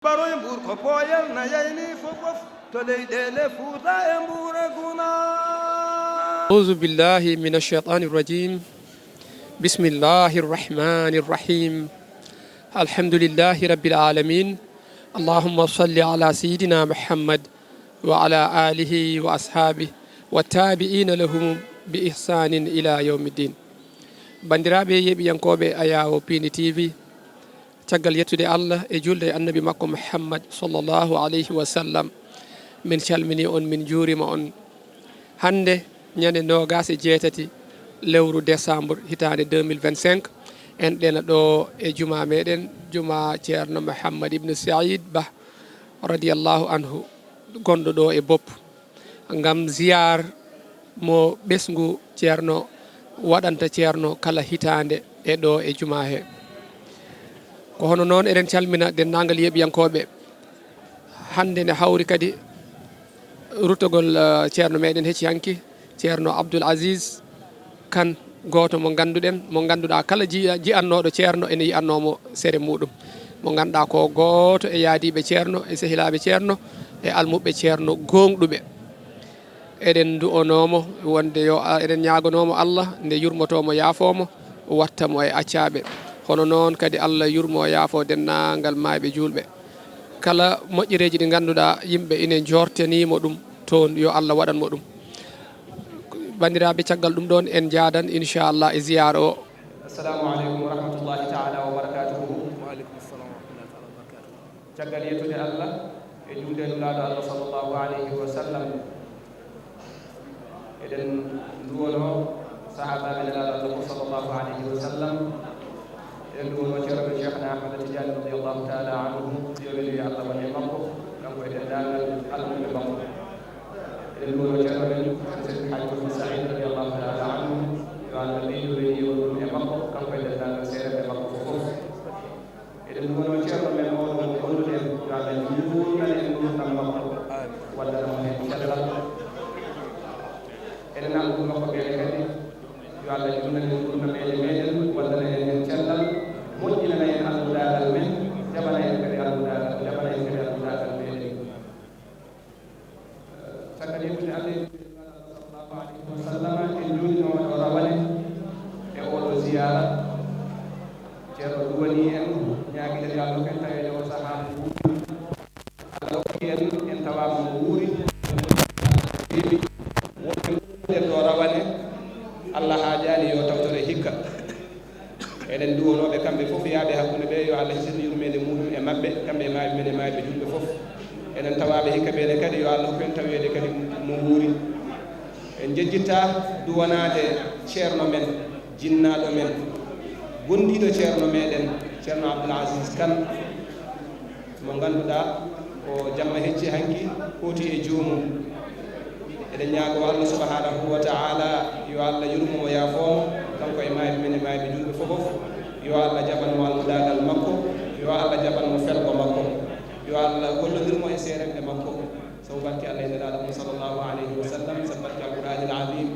baroy mbur ko poyal na yayni fofof to leydele fuuta e mbura guna أعوذ بالله من الشيطان الرجيم بسم الله الرحمن الرحيم الحمد لله رب العالمين اللهم صل على سيدنا محمد وعلى آله وأصحابه والتابعين لهم بإحسان إلى يوم الدين bandiraɓe yeɓiyankoɓe Ayawo Pini TV caggal yettude Allah e julde e annabi makko Muhammad sallallahu alayhi wa sallam min calmini on min juurima on hande ñande nogas e jeetati lewru décembre hitande 2025 en ɗena ɗo e juma meɗen juma ceerno Mouhammad ibn Saïd Ba radiallahu anhu gonɗo ɗo e Bopp gam ziyar mo ɓesgu ceerno waɗanta ceerno kala hitande e ɗo e juma he ko hono noon eɗen calmina dennagal yeɓiyankoɓe hande ne hawri kadi rutogol ceerno meɗen hecciyanki ceerno Abdoul Aziz Kane goto mo ganduɗen mo ganduɗa kala jiyannoɗo ceerno ene yiyannomo sere muɗum mo ganduɗa ko goto e yaadiɓe ceerno e sehilaɓe ceerno e almuɓe ceerno gonɗuɓe eɗen du'onomo wonde yo eɗen ñagonomo Allah nde yurmotomo yaafomo wattamo e accaɓe hono noon kadi Allah yurmo yaafo dennagal mayɓe julɓe kala moƴƴereji ɗi ganduɗa yimɓe ine jortanimo ɗum toon yo Allah waɗanmo ɗum bandiraɓe caggal ɗum ɗon en jaadan inchallah e ziyara o. Assalamu aleykum wa rahmatullahi taala wa barakatuhu. Wa aleykum assalam wa rahmatullahi taala wa barakatuhu. Caggal yettude Allah e julde nulaɗo Allah sallllahu alayhi wa sallam eɗen duwono sahabaɓe nelaɗo Allah sallllahu alayhi wa sallam eɗen duwono ceerno cheikhna Ahmad Tidiane radiallahu taala anhu yo weli Allah woni e makko kanko e dendagal almuɓe makko eɗen duwono ceerno men Seydi Hadji Mouhamed Saïd radiallahu taala anhu yo Allah ɓeydorini wonɗum e makko kanko e dendagal seeɗaɓe makko fof eɗen duwono ceerno men oɗo mo gonɗuɗen yo Allah juurnan en gurdam makko waddana mo hen cellal eɗen alɗum makko ɓeɗe kadi yo Allah jurnan en gurnameje meɗen waddana en hen cellal moƴƴinana en almudagal men jaɓana en kadi almudagal jaɓana en kadi almudagal meɗen caggal yettude Allah sallllahu alayhi wa sallam en jurnima ɗo rawane e oɗo ziyara ceerno duwani en ñaguiɗen yo Allah ken tawede o saaha mo wuuri Allah hokki en tawama mo wuuri ɗeɓi wonɗen ɗo rawane Allah haajani yo tawtore hikka eɗen duwonoɓe kamɓe fof yaaɓe hakkude ɓe yo Allah hisirno yurmede muɗum e mabɓe kamɓe e maaɓe men e maaɓe julɓe fof eɗen tawaɓe hikka ɓene kadi yo Allah hokku en tawede kadi mo wuuri en jejjitta duwanade ceerno men jinnaɗo men gondiɗo ceerno meɗen ceerno Abdoul Aziz Kane mo ganduɗa o jamma hecci hanki hoti e joomum eɗen ñaago Allah subhanahu wa taala yo Allah yurmo yaafomo kanko e maaɓe men e maaɓe julɓe fofof yo Allah jaɓanmo almudagal makko yo Allah jaɓanmo felgo makko yo Allah gollodirmo e seerenɓe makko sabu barke Allah e nelaɗo mum sallllahu alayhi wa sallam sabu barke alqur'ani al azim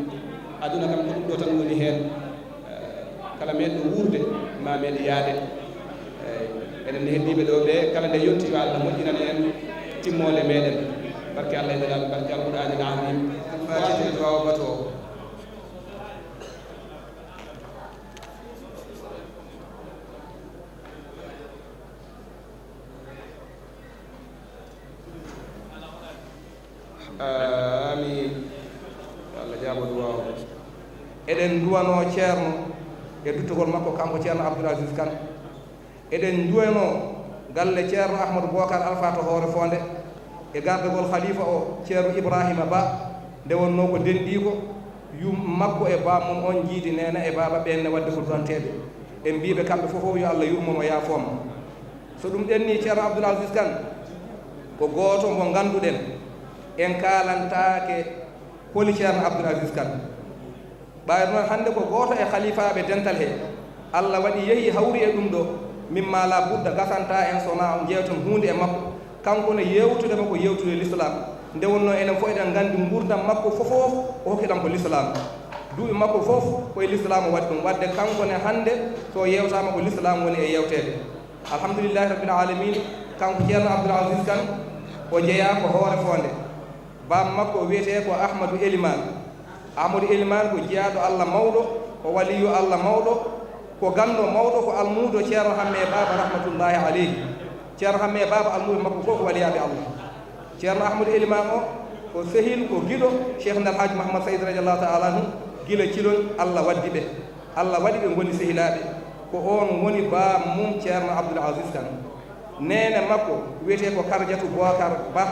aduna kam ko ɗum ɗo tan woni hen kala meɗɗo wurde ma meɗe yaade eɗen heddiɓe ɗo ɓe kala nde yetti yo Allah moƴƴinana en timmole meɗen barke Allah e nelaɗo barke alqur'ani al azim fatide duwaw bato amin Allah jaabo duwaw eɗen duwano ceerno e duttugol makko kanko ceerno Abdoul Aziz Kane eɗen duwano galle ceerno Ahmadou Bocar Alpha to hoore fonde e gardegol khalifa o ceerno Ibrahima Ba nde wonno ko denɗi ko yum makko e bamum on jiidi nena e baba ɓenne wadde ko duranteɓe en mbiɓe kamɓe fof yo Allah yurmomo yaafoma so ɗum ɗenni ceerno Abdoul Aziz Kane ko goto mo ganduɗen en kalantake holi ceerno Abdoul Aziz Kane ɓayri noon hande ko goto e khalifaɓe dental he Allah waɗi yeehi hawri e ɗum ɗo mimma la budda gasanta en sona jewtan hunde e makko kanko ne yewtudema ko yewtude l'islam nde wonno enen fof eɗen gandi gurdam makko fofof o hokkiɗam ko l'islam duuɓi makko fof koye l'islam waɗi ɗum wadde kanko ne hande so yewtama ko l'islam woni e yewtede alhamdulillahi rabbil alamin kanko ceerno Abdoul Aziz Kane o jeeya ko hoore fonde bam makko wiyete ko Ahmadou Elimane ko jeeyaɗo Allah mawɗo ko waliyu Allah mawɗo ko ganndo mawɗo ko almuudo ceerno Hamme Baba rahmatullahi aleyhi ceerno Hamme Baba almuudo makko fof ko waliyaɓe Allah ceerno Ahmadou Elimane o ko sehil ko giɗo cheikh nal haji Mouhammad Saïd radiallahu taala anhu gila cilol Allah waddi ɓe Allah waɗi ɓe ngoni sehilaɓe ko on woni ba mum ceerno Abdoul Aziz Kane nene makko wiyete ko Kardiatou Bocar Ba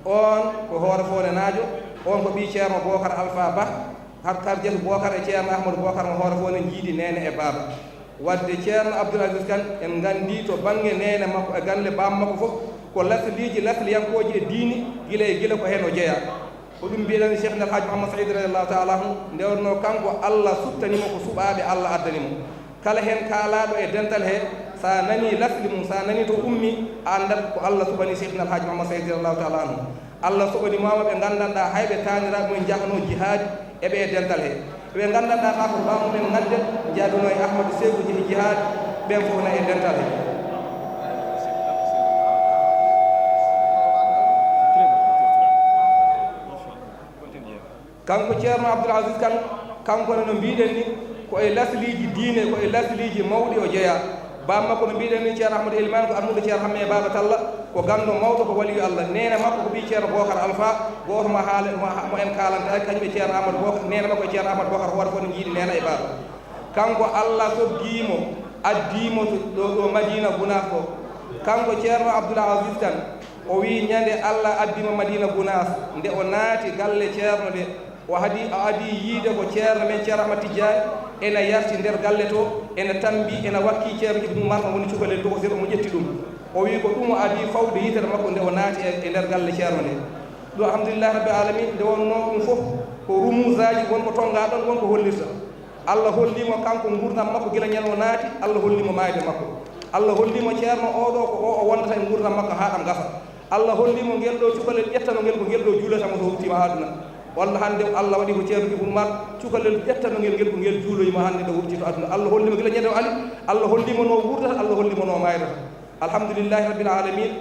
on ko hoore fone naajo on ko ɓi ceerno Bocar Alpha Ba har Kardiatou Bocar e ceerno Ahmadou Bocar mo hoore fone jiidi nene e baba wadde ceerno Abdoul Aziz Kane en gandi to bangge nene makko e galle bam makko fof ko lasliji lasliyankoji e diini gila ko hen o jeeya ko ɗum mbiɗen cheikh nal haji Mouhammad Saïd radiallahu taala anhu ndewno kanko Allah suttanimo ko suɓaɓe Allah addanimo kala hen kaalaɗo e dental he sa nani lasli mum sa nani to ummi a andat ko Allah suɓani cheikh nal haji Mouhammad Saïd radiallahu taala anhu Allah suɓani mama ɓe gandanɗa hayɓe taniraɓe mumen jahano jihadi eɓe e dental he ɓe gandanɗa ta ko bamumen gadde jaaduno e Ahmadou Sékou jeehi jihadi ɓen fof na e dental he kanko ceerno Abdoul Aziz Kane kanko no mbiɗen ni ko e lasliji diine ko e lasliji mawɗi o jeeya bam makko no mbiɗen ni ceerno Ahmadou Elimane ko almudo ceerno Hamme Baba Talla ko ganndo mawɗo ko waliyu Allah nene makko ko ɓi ceerno Bocar Alpha goto mo haala mo en kalanta kañum e ceerno Amadou Bocar nene makko e ceerno Amadou Bocar hoore fof ne jiiɗi nena e baba kanko Allah soggimo addimo ɗo Madina Gounas o kanko ceerno Abdoul Aziz Kane o wi ñande Allah addimo Madina Gounas nde o naati galle ceerno de o adi yiide ko ceerno men ceerno Ahmad Tidiane ene yarti nder galle to ene tambi ene wakki ceerno Ibnu Umar mo woni cukalel to ko sir omo ƴetti ɗum o wi ko ɗum o adi fawde yitere makko nde o naati e nder galle ceerno nde ɗo alhamdulillah rabbi alamin nde wonno ɗum fof ko rumusaji wonko tonga ɗon wonko hollirta Allah hollimo kanko gurdam makko gila ñande o naati Allah hollimo maayde makko Allah hollimo ceerno oɗo ko o wondata e gurdam makko ha ɗam gasa Allah hollimo ngel ɗo cukalel ƴettano ngel ko ngel ɗo juulatamo so huttima aduna walla hannde Allah waɗi ko ceerno Ibnu Umar cukalel ƴettano ngel ko ngel juuloyima hannde ɗo wurti to aduna Allah hollimo gila ñande o ali Allah hollimo no wurdata Allah hollimo no maydata alhamdulillahi rabbil alamin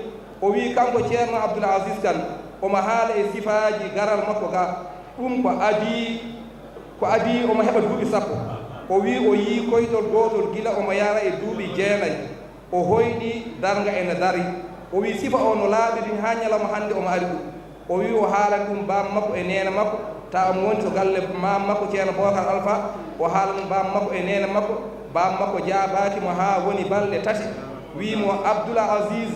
o wi kanko ceerno Abdoul Aziz Kane omo haala e sifaji garal makko ga ɗum ko adi omo heɓa duuɓi sappo o wi o yii koyɗol gotol gila omo yara e duuɓi jeenayi o hoyɗi darga ene dari o wi sifa o no laaɓiri ha ñalawma hannde omo ari ɗum o wi o haalan ɗum bam makko e nene makko ta omo woni to galle mam makko ceerno Bocar Alpha o haala ɗum bam makko e nene makko bam makko jaabatimo ha woni balɗe tati wimo Abdoul Aziz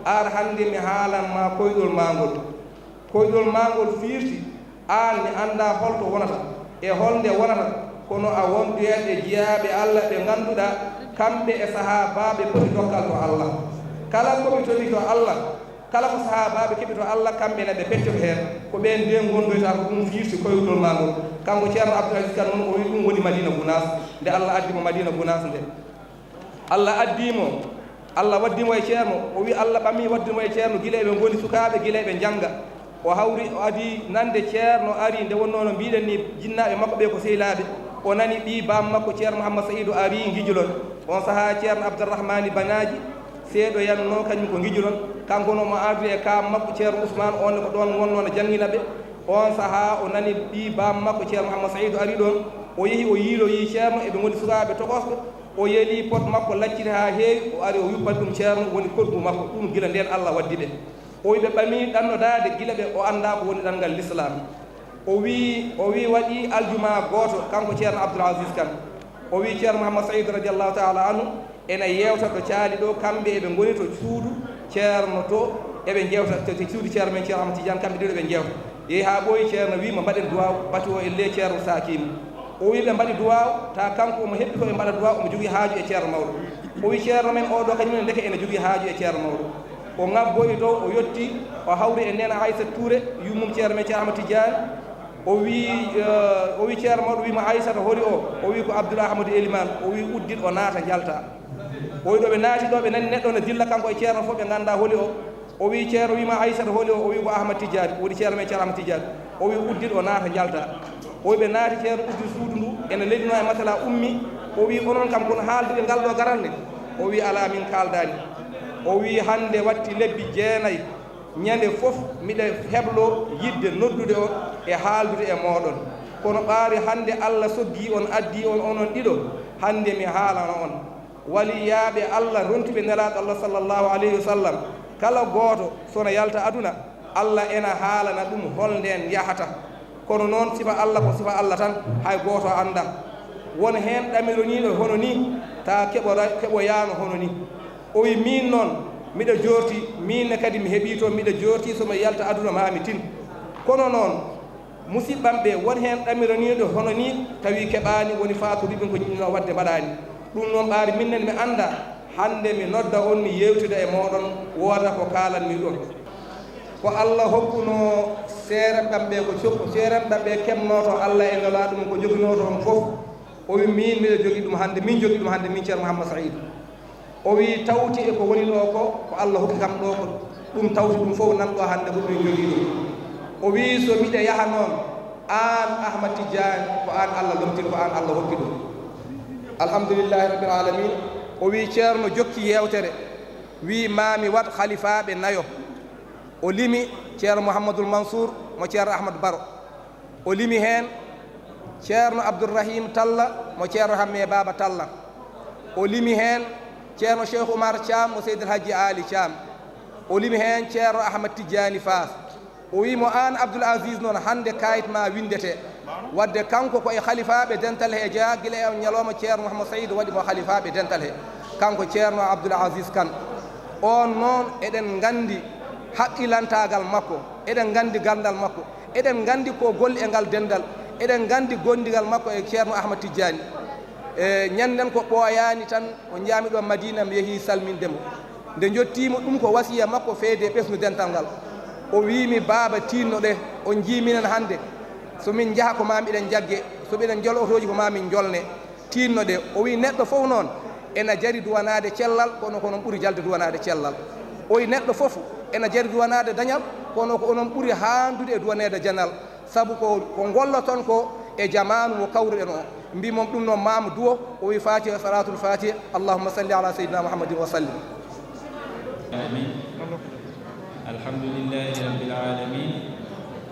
ar hannde mi haalanma koyɗol mangol firti an mi anda holto wonata e holnde wonata kono a wonɗoyeɗe jeeyaɓe Allah ɓe ngannduɗa kamɓe e sahabaɓe poti dokkal to Allah kala koɓe toɗi to Allah kala ko sahabaɓe keɓi to Allah kamɓe ne ɓe pettoto heen ko ɓen nde gondoyta ko ɗum firti koyɗol mangol kanko ceerno Abdoul Aziz Kane noon o wi ɗum woni Madina Gounas nde Allah addimo Madina Gounas nde Allah addimo Allah waddimo e ceerno o wi Allah ɓami waddimo e ceerno gila eɓe ngoni sukaɓe gila eɓe jangga o hawri o adi nande ceerno ari nde wonno no mbiɗen ni jinnaɓe makko ɓe ko sehilaɓe o nani ɓi bam makko ceerno Mouhammad Saïdou ari guijolon on saaha ceerno Abdourahmani Banaji seeɗo yanno kañum ko guijolon kanko no mo adri e kam makko ceerno Ousmane on ko ɗon wonno no jangguinaɓe on saaha o nani ɓi bam makko ceerno Mouhammad Saïdou ari ɗon o yeehi o yiiloyi ceerno eɓe goni sukaɓe tokosko o yeeli pot makko lacciri ha heewi o ari o yuppat ɗum ceerno woni koddu makko ɗum gila nden Allah waddi ɓe o wi ɓe ɓami ɗannodade gila ɓe o anda ko woni ɗanngal l'islam o wi waɗi aljuma goto kanko ceerno Abdoul Aziz Kane o wi ceerno Mouhammad Saïdou radiallahu taala anhu ene yewta ɗo caali ɗo kamɓe eɓe goni to suudu ceerno to eɓe jewta to suudu ceerno men ceerno Ahmad Tidiane kamɓe ɗiɗo ɓe jewta yeehi ha ɓooyi ceerno wima mbaɗen duwaw batu o elle ceerno sakima o wi ɓe mbaɗi duwaw ta kanko omo heɓɓi ko ɓe mbaɗa duwaw omo jogui haaju e ceerno mawɗo o wi ceerno men oɗo kañumen ndeke ene jogui haaju e ceerno mawɗo o ngabboyi dow o yetti o hawri e nena Aissata Touré yummum ceerno men ceerno Ahmad Tidiane o wi ceerno mawɗo wima Aissata holi o wi ko Abdoul Ahmadou Elimane o wi uddit o naata jalta o wi ɗo ɓe naati ɗo ɓe nani neɗɗo ne dilla kanko e ceerno fof ɓe ganda holi o wi ceerno wima Aissata holi o wi ko Ahmad Tidiane woni ceerno men ceerno Ahmad Tidiane o wi uddit o naata jalta o wi ɓe naati ceerno uddi suudu ndu ene leɗino e masala ummi o wi onon kam kono haalduɓe ngal ɗo garande o wi ala min kaldani o wi hande watti lebbi jeenayi ñande fof miɗa heblo yidde noddude on e haaldude e moɗon kono ɓaari hande Allah soggi on addi on onon ɗiɗo hande mi haalana on waliyaaɓe Allah rontuɓe nelaɗo Allah sallllahu alayhi wa sallam kala gooto sono yalta aduna Allah ena haalana ɗum holnden yahata kono noon sifa Allah ko sifa Allah tan hay gooto annda won heen ɗamironiiɗo hono ni ta keɓoyaano hono ni o wi min noon miɗa joorti minne kadi mi heɓii toon miɗa joorti somi yalta aduna mami tin kono noon musidɓam ɓe won heen ɗamironiiɗo hono ni tawi keɓaani woni faaturiɓe ko ñinno wadde mbaɗaani ɗum noon ɓaari minnen mi annda hande mi nodda on mi yewtida e moɗon wooda ko kaalanmi ɗon ko Allah hokkuno seeranɓam ɓe ko cokku seeranɓam ɓe keɓnoto Allah e nelaɗum ko joginoto on fof o wi min miɗa jogui ɗum hande min jogui ɗum hande min ceerno Mouhammad Saïd o wi tawti e ko woni ɗo ko Allah hokki kam ɗo ko ɗum tawti ɗum fof nan ɗo hande ko min jogui ɗum o wi so miɗa yaha noon an Ahmad Tidiane ko an Allah lomtin ko an Allah hokki ɗum alhamdulillahi rabbil alamin o wi ceerno jokki yewtere wi mami wat khalifaɓe nayo o limi ceerno Mouhamadoul Mansour mo ceerno Ahmadou Baro o limi heen ceerno Abdourahim Talla mo ceerno Hamme Baba Talla o limi heen ceerno Cheikh Oumar Thiam mo Seydil Hadji Ali Thiam o limi heen ceerno Ahmad Tidiani Fass o wimo an Abdoul Aziz noon hande kayit ma windete wadde kanko koye khalifaɓe dental he jeeya guila e ñalawma ceerno Mouhammad Saïd waɗi mo khalifaɓe dental he kanko ceerno Abdoul Aziz Kane on noon eɗen gandi haqqilantagal makko eɗen gandi gandal makko eɗen gandi ko golli e ngal dendal eɗen gandi gondigal makko e ceerno Ahmad Tidiani e ñanden ko ɓooyani tan o jaami ɗo Madina mi yeehi salmindemo nde jottimo ɗum ko wasiya makko feede ɓesnu dental ngal o wimi baaba tinno ɗe on jiminen hande somin jaaha ko mamiɗen jagge soɓiɗen jol otoji ko mamin jolne tinno ɗe o wi neɗɗo fof noon ena jari duwanade cellal kono ko noon ɓuuri jalde duwanade cellal o wi neɗɗo fof ena jari duwanade dañal kono ko onon ɓuuri handude e duwanede janal saabu ko golloton ko e jamanu mo kawruɗen o mbimom ɗum noon mama duwo o wi fatiha salatul fatiha allahumma salli ala seydina mouhammadin wa sallim alhamdulillahi rabbil alamin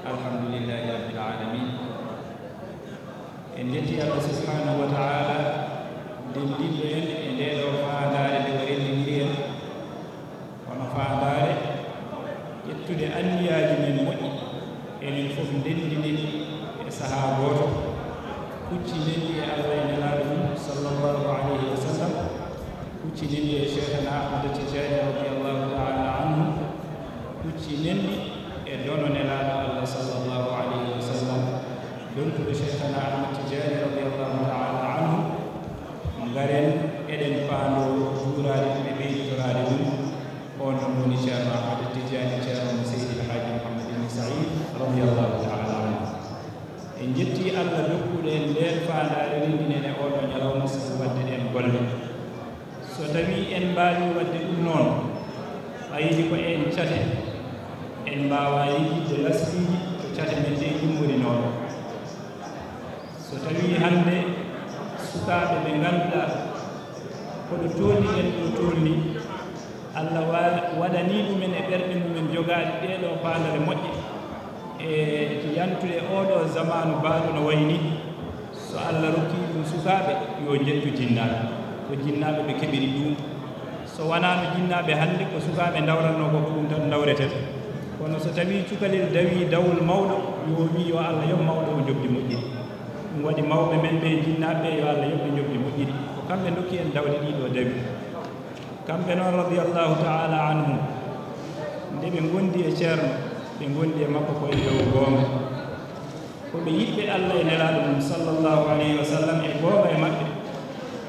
alhamdulillahi rabbil alamin en jetti Allah subhanahu wa ta'ala dendinɗo en e ndeɗo faandare nde o rendiniri en kono faandare ƴettude anniyaji men moƴƴi enen fof ndendinen e saaha goto kucci ndendi e Allah e nelaɗo mum sallllahu alayhi wa sallam kucci nendi e cheikhana Ahmad Tidiani radiallahu taala anhu kucci nendi e dono nelaɗo Allah sallllahu alayhi wa sallam dontuɗo cheikhana Ahmad Tidiani radiallahu taala anhu garen eɗen paando juurade ɗum e ɓeyditorade ɗum on ɗon woni ceerno Ahmad Tidiani ceerno mo Seydi El Hadji Mouhamadine Saïd radiallahu taala anhu en jetti Allah dokkuɗo en nden faandare rendinen e oɗo ñalawma sabu wadde ɗen golle so tawi en mbawi wadde ɗum noon ɓayidi ko en cate en mbawa yejjidde lasɗiji to cate men ɗe yummori noon so tawi hande sukaɓe ɓe ngannduɗa koɗo tolni en ɗo tolni Allah waɗani ɗumen e ɓerɗe mumen jogaɗe ɗeɗo faandare moƴƴe e yantude oɗo zamanu baaɗo no wayni so Allah rokki ɗum sukaɓe yo jettu jinnaɓe ko jinnaɓe ɓe keɓiri ɗum so wonano jinnaɓe hannde ko sukaɓe dawranno ko ɗum tan dawretete kono so tawi cukalel dawi dawol mawɗo yo wi yo Allah yob mawɗo o jogdi moƴƴiri ɗum waɗi mawɓe men ɓe jinnaɓe yo Allah yoɓɓe jogdi moƴƴiri ko kamɓe dokki en dawde ɗiɗo dawi kamɓe noon radiallahu taala anhum nde ɓe gondi e ceerno ɓe gondi e makko koye dow goonga koɓe yiɗɓe Allah e nelaɗo mum sallllahu alayhi wa sallam e goonga e maɓɓe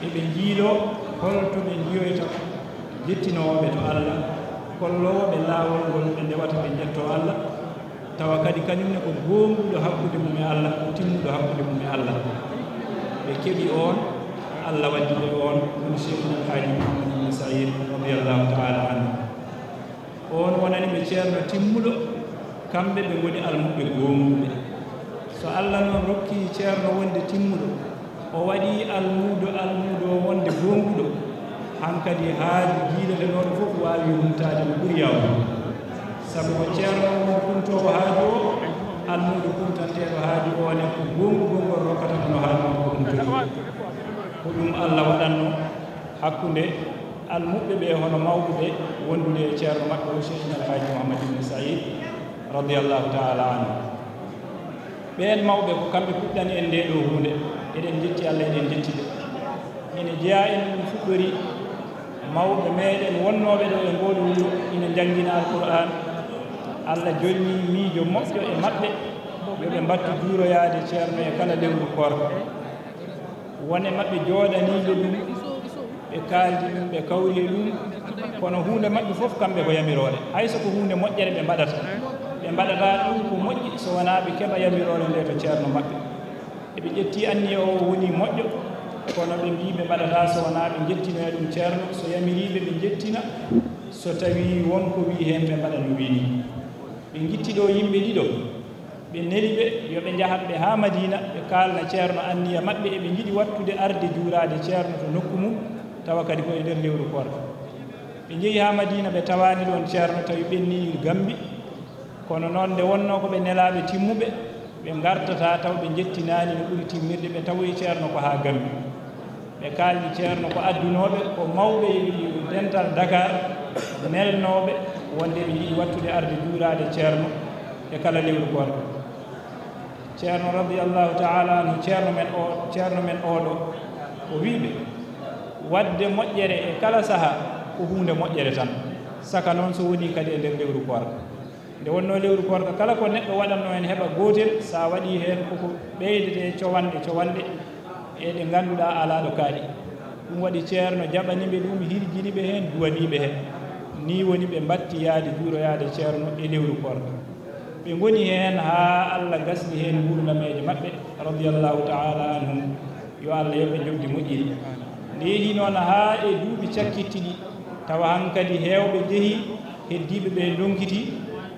eɓe jiiɗo holto ɓe jiyoyta jettinowoɓe to Allah kollowoɓe laawol ngol ɓe ndewata ɓe jetto Allah tawa kadi kañumne ko gonguɗo hakkude mum e Allah timmuɗo hakkude mum e Allah ɓe keɓi on Allah waddiɓe on woni Cheikh El Hadji Mouhamadine Saïd radiallahu taala anhu on wonani ɓe ceerno timmuɗo kamɓe ɓe ngoni almuɓe gonguɓe so Allah noon rokki ceerno wonde timmuɗo o waɗi almuɗo o wonde gonguɗo hankadi haaju jiidata noon fof waawi humtaade no ɓuri yawde sabu ko ceerno mo kumtowo haaju o almuudo kumtanteeɗo haaju o ne ko gongol rokkata no haaju o ko ɗum toni ko ɗum Allah waɗatno hakkunde almuɓɓe ɓe hono mawɓe ɓe wondude e ceerno maɓɓe o Cheikhna Alhaji Mouhamadou ibn Saïd radiyallahu taala anhu ɓeen mawɓe ko kamɓe puɗɗani en nde ɗo hunde eɗen jetti Allah eɗen jetti ɓe ene jeya en ɗum fuɗɗori mawɓe meɗen wonnooɓe ɗo e ngoɗo wuro ina janngina alqur'an Allah jonni miijo moƴƴo e maɓɓe yoɓe mbattu juuroyaade ceerno e kala lewru korka wone maɓɓe jooɗaniiɓe ɗum ɓe kaaldi ɗum ɓe kawri e ɗum kono huunde maɓɓe fof kamɓe ko yamirooɗe hay so ko huunde moƴƴere ɓe mbaɗata ɓe mbaɗata ɗum ko moƴƴi so wonaa ɓe keɓa yamiroore nde to ceerno maɓɓe eɓe ƴettii anniya o woni moƴƴo kono ɓe mbii ɓe mbaɗata so wonaa ɓe jettinoe ɗum ceerno so yamiriiɓe ɓe jettina so tawii wonko wii heen ɓe mbaɗa no wii ni ɓe gitti ɗo yimɓe ɗiɗo ɓe neli ɓe yo ɓe njahat ɓe haa madina ɓe kaalna ceerno anniya maɓɓe eɓe njiɗi wattude arde juuraade ceerno to nokku mum tawa kadi koye nder lewru korka ɓe njehi haa madina ɓe tawaani ɗon ceerno tawi ɓennii gambi kono noon nde wonnoo ko ɓe nelaaɓe timmuɓe ɓe ngartata taw ɓe jettinaani no ɓuri timmirde ɓe tawoyi ceerno ko haa gambi ɓe kaalni ceerno ko addunooɓe ko mawɓe dental Dakar nelnooɓe wonde ɓe yiɗi wattude arde juuraade ceerno e kala lewru korka ceerno radiyallahu taala anhu ceerno men oɗo o wiiɓe wadde moƴƴere e kala sahaa ko huunde moƴƴere tan saka noon so woni kadi e nder lewru korka nde wonnoo lewru korka kala ko neɗɗo waɗatno heen heɓa gootel so a waɗii heen koko ɓeydete cowanɗe e ɗe ngannduɗaa alaa ɗo kaaɗi ɗum waɗi ceerno jaɓani ɓe ɗum hirjini ɓe heen duwanii ɓe heen ni woni ɓe mbatti yaade juuroyaade ceerno e lewru korka ɓe ngoni heen haa Allah gasni heen nguurdameeje maɓɓe radiyallahu taala anhum yo Allah yoɓe jogdi moƴƴiri nde yehi noon haa e duuɓi cakkitti ɗi tawa hankadi heewɓe jehi heddiiɓe ɓe lonkiti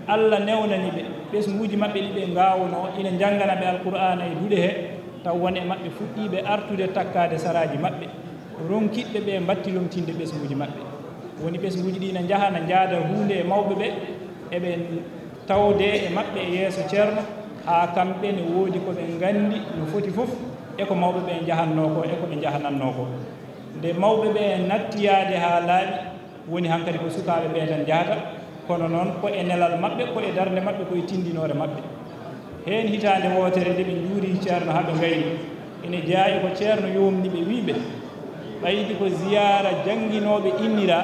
Allah newnani ɓe ɓesnguuji maɓɓe ɗi ɓe ngaawno ina janngana ɓe alqur'ana e duɗe hee taw won e maɓɓe fuɗɗiiɓe artude takkaade saraaji maɓɓe ronkiɓɓe ɓe mbatti lomtinde ɓesnguuji maɓɓe woni ɓesnguuji ɗi ne njaha ne njaada huunde e mawɓe ɓe eɓe tawde e maɓɓe e yeeso ceerno haa kamɓe ne woodi ko ɓe nganndi no foti fof e ko mawɓe ɓe njahannoo ko e ko ɓe njahanannoo ko nde mawɓe ɓe nattiyaade haa laaɓi woni hankadi ko sukaaɓe ɓe tan njahata kono noon ko e nelal maɓɓe ko e darnde maɓɓe koye tindinoore maɓɓe heen hitaande wootere nde ɓe njuurii ceerno haa ɓe ngayni ene jaayi ko ceerno yomni ɓe wiiɓe ɓaydi ko ziyara jannginooɓe innira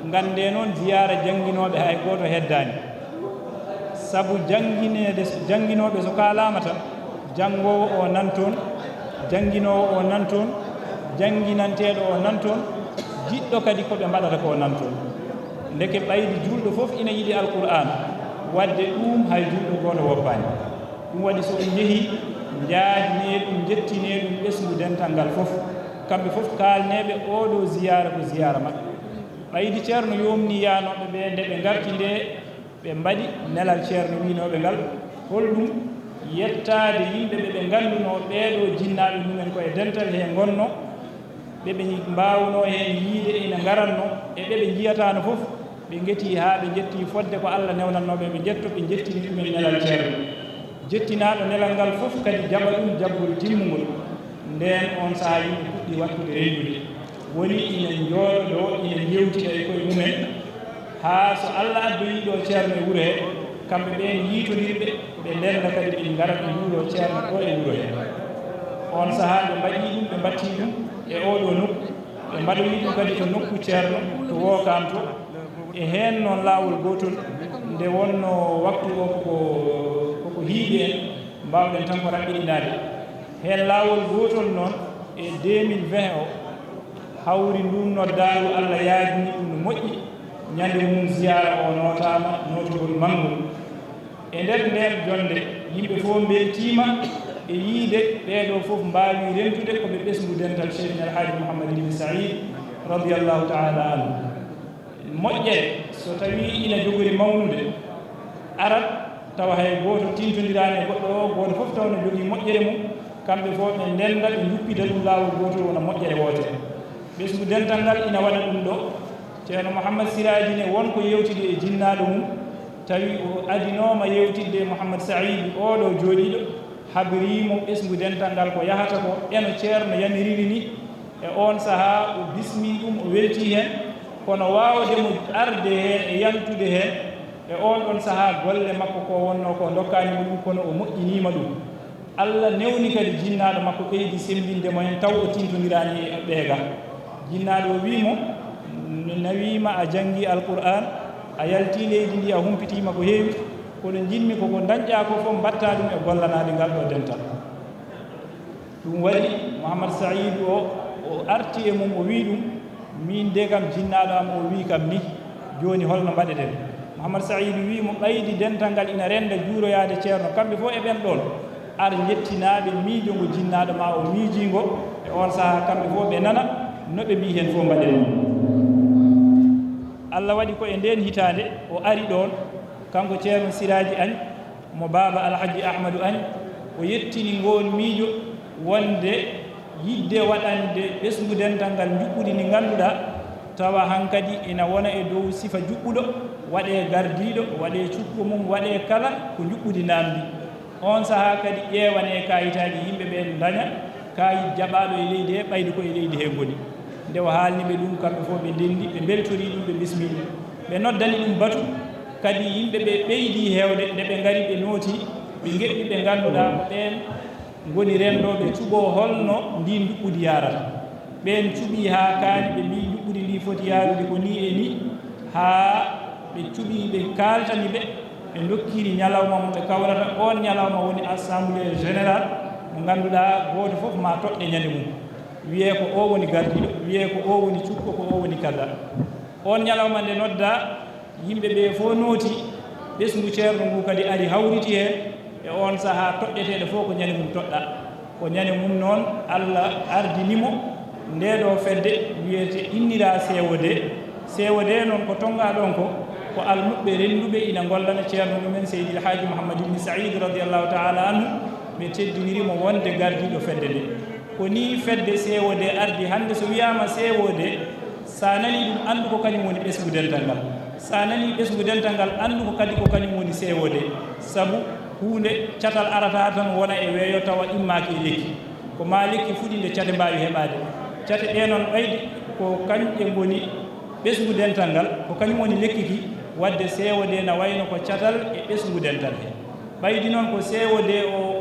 ngannde noon ziyara jannginooɓe hay gooto heddaani sabu jannginooɓe so kaalaama tan janngoowo o nan toon jannginoowo o nan toon jannginanteeɗo o nan toon jiɗɗo kadi ko ɓe mbaɗata ko nan toon ndeke ɓaydi julɗo fof ina yiɗi alqur'an wadde ɗum hay julɗo gooto woppaani ɗum waɗi so ɓe njehii njaadinee ɗum jettinee ɗum ɓesngu dental ngal fof kamɓe fof kaalneeɓe oɗo ziyara ko ziyara maɓɓe ɓaydi ceerno yomni yaanoɓe ɓe nde ɓe ngarti nde ɓe mbaɗi nelal ceerno wiinoɓe ngal holɗum yettaade yimɓe ɓe ɓe ngannduno ɓeeɗo jinnaaɓe mumen koye dental he ngonno ɓeɓe mbaawno heen yiide ina ngaratno e ɓeɓe njiyatano fof ɓe ngeti haa ɓe jetti fodde ko Allah newnatnoɓe ɓe jetto ɓe jettini ɗumen nelal ceerno jettinaaɗo nelal ngal fof kadi jaɓa ɗum jaɓgol timmugol ndeen on sahaa yimɓe puɗɗi wattude reydude woni ina njooɗo ina yewtida e koye mumen haa so Allah addoyii ɗo ceerno e wuro hee kamɓe ɓeen yiitonirɓe ɓe ndenda kadi ɓe ngarat ɓe njuuro ceerno ɗo e wuro hee on sahaa ɓe mbaɗii ɗum ɓe mbattii ɗum e oɗo nokku ɓe mbaɗoyii ɗum kadi to nokku ceerno to Wokam to e heen noon laawol gootol nde wonno waktu o koko hiiɗi en mbawɗen tan ko raɓɓiɗinaade heen laawol gootol noon e 2020 o hawri ndun noddaaru Allah yaajini ɗum no moƴƴi ñannde mum ziyara o nootaama nootugol manngol e nder ndeen jonde yimɓe fof mbeltiima e yiide ɓeeɗo fof mbaawi rentude ko ɓe ɓesngu dental Cheikhna Alhaji Mouhamadou ibn Saïd radiyallahu taala anhu moƴƴere so tawii ina jogori mawnude arat tawa hay gooto tintondiraani e goɗɗo o gooto fof taw no jogii moƴƴere mum kamɓe fof ɓe ndenda ɓe juppita ɗum laawol gootol wona moƴƴere wootere ɓesgu dental ngal ina waɗa ɗum ɗo ceerno mouhammad siraji ne wonko yewtide e jinnaɗo mum tawi o adinoma yewtidde mouhammad saïd oɗo jooɗiɗo habrimo ɓesgu dental ngal ko yahata ko eno ceerno yamiriri ni e on saaha o bismi ɗum o welti hen kono wawdemo arde hen e yantude hen e on ɗon saaha golle makko ko wonno ko dokkanimo ɗum kono o moƴƴinima ɗum allah newni kadi jinnaɗo makko ɓeydi sembindemo hen taw o tintodirani e ɓeega jinnaɗo o wimo nawima a janggi alqur'an a yalti leydi ndi a humpitima ko heewi kono jinmi koko dañƴa ko fof mbatta ɗum e gollanade ngal ɗo dental ɗum waɗi mouhammad saïd o arti e mum o wi ɗum min de kam jinnaɗo am o wi kam ni joni holno mbaɗeten mouhammad saïd wi mo ɓaydi dental ngal ina renda juuroyade ceerno kamɓe fof e ɓen ɗon ar jettinaɓe miijo ngo jinnaɗo ma o miijingo e on saaha kamɓe fof ɓe nana noɓe mbi hen fof mbaɗen allah waɗi ko e nden hitande o ari ɗon kanko ceerno siraji agne mo baaba alhaji ahmadou agne o yettini ngon miijo wonde yidde waɗande ɓesgu dental ngal juɓɓudi ndi ngannduɗa tawa hankadi ina wona e dow sifa juɓɓuɗo waɗe gardiɗo waɗe cukko mum waɗe kala ko juɓɓudi namdi on saaha kadi ƴewane kayitaji yimɓe ɓe daña kayit jaɓaɗo e leydi he ɓayde ko e leydi he goni nde o haalniɓe ɗum kamɓe fof ɓe ndendi ɓe beltori ɗum ɓe bismi ɗum ɓe noddani ɗum batu kadi yimɓe ɓe ɓeydi hewde nde ɓe ngari ɓe nooti ɓe geɓɓi ɓe ngannduɗa ko ɓen ngoni rendoɓe cuɓo holno ndi juɓɓudi yarata ɓen cuɓi ha kaani ɓe mbi juɓɓudi ndi foti yarude ko ni e ni ha ɓe cuɓi ɓe kaltani ɓe ɓe dokkiri ñalawma mo ɓe kawrata on ñalawma woni assemblée général mo ngannduɗa goto fof ma toɗɗe ñande mum wiye ko o woni gardiɗo wiye ko o woni cukko ko o woni kada on ñalawma nde nodda yimɓe ɓe fof nooti ɓesngu ceerno ngu kadi ari hawriti hen e on saaha toɗɗeteɗe fof ko ñande mum toɗɗa ko ñande mum noon allah ardinimo nde ɗo fedde wiyete innira seewode noon ko tonga ɗon ko almuɓɓe renduɓe ina gollana ceerno ɗumen seydi el haji mouhammad ibni saïd radiallahu taala anhu ɓe teddinirimo wonde gardiɗo fedde nde ko ni fedde seewode ardi hande so wiyama seewode sa nani ɗum andu ko kañum woni ɓesgu dental ngal sa nani ɓesgu dental ngal andu ko kadi ko kañum woni seewode saabu hunde catal arata tan wona e weeyo tawa immaki e lekki ko ma lekki fuɗi nde cate mbawi heɓade cate ɗe noon ɓaydi ko kañƴe ngoni ɓesgu dental ngal ko kañum woni lekki ki wadde seewode na wayno ko catal e ɓesgu dental he ɓaydi noon ko seewode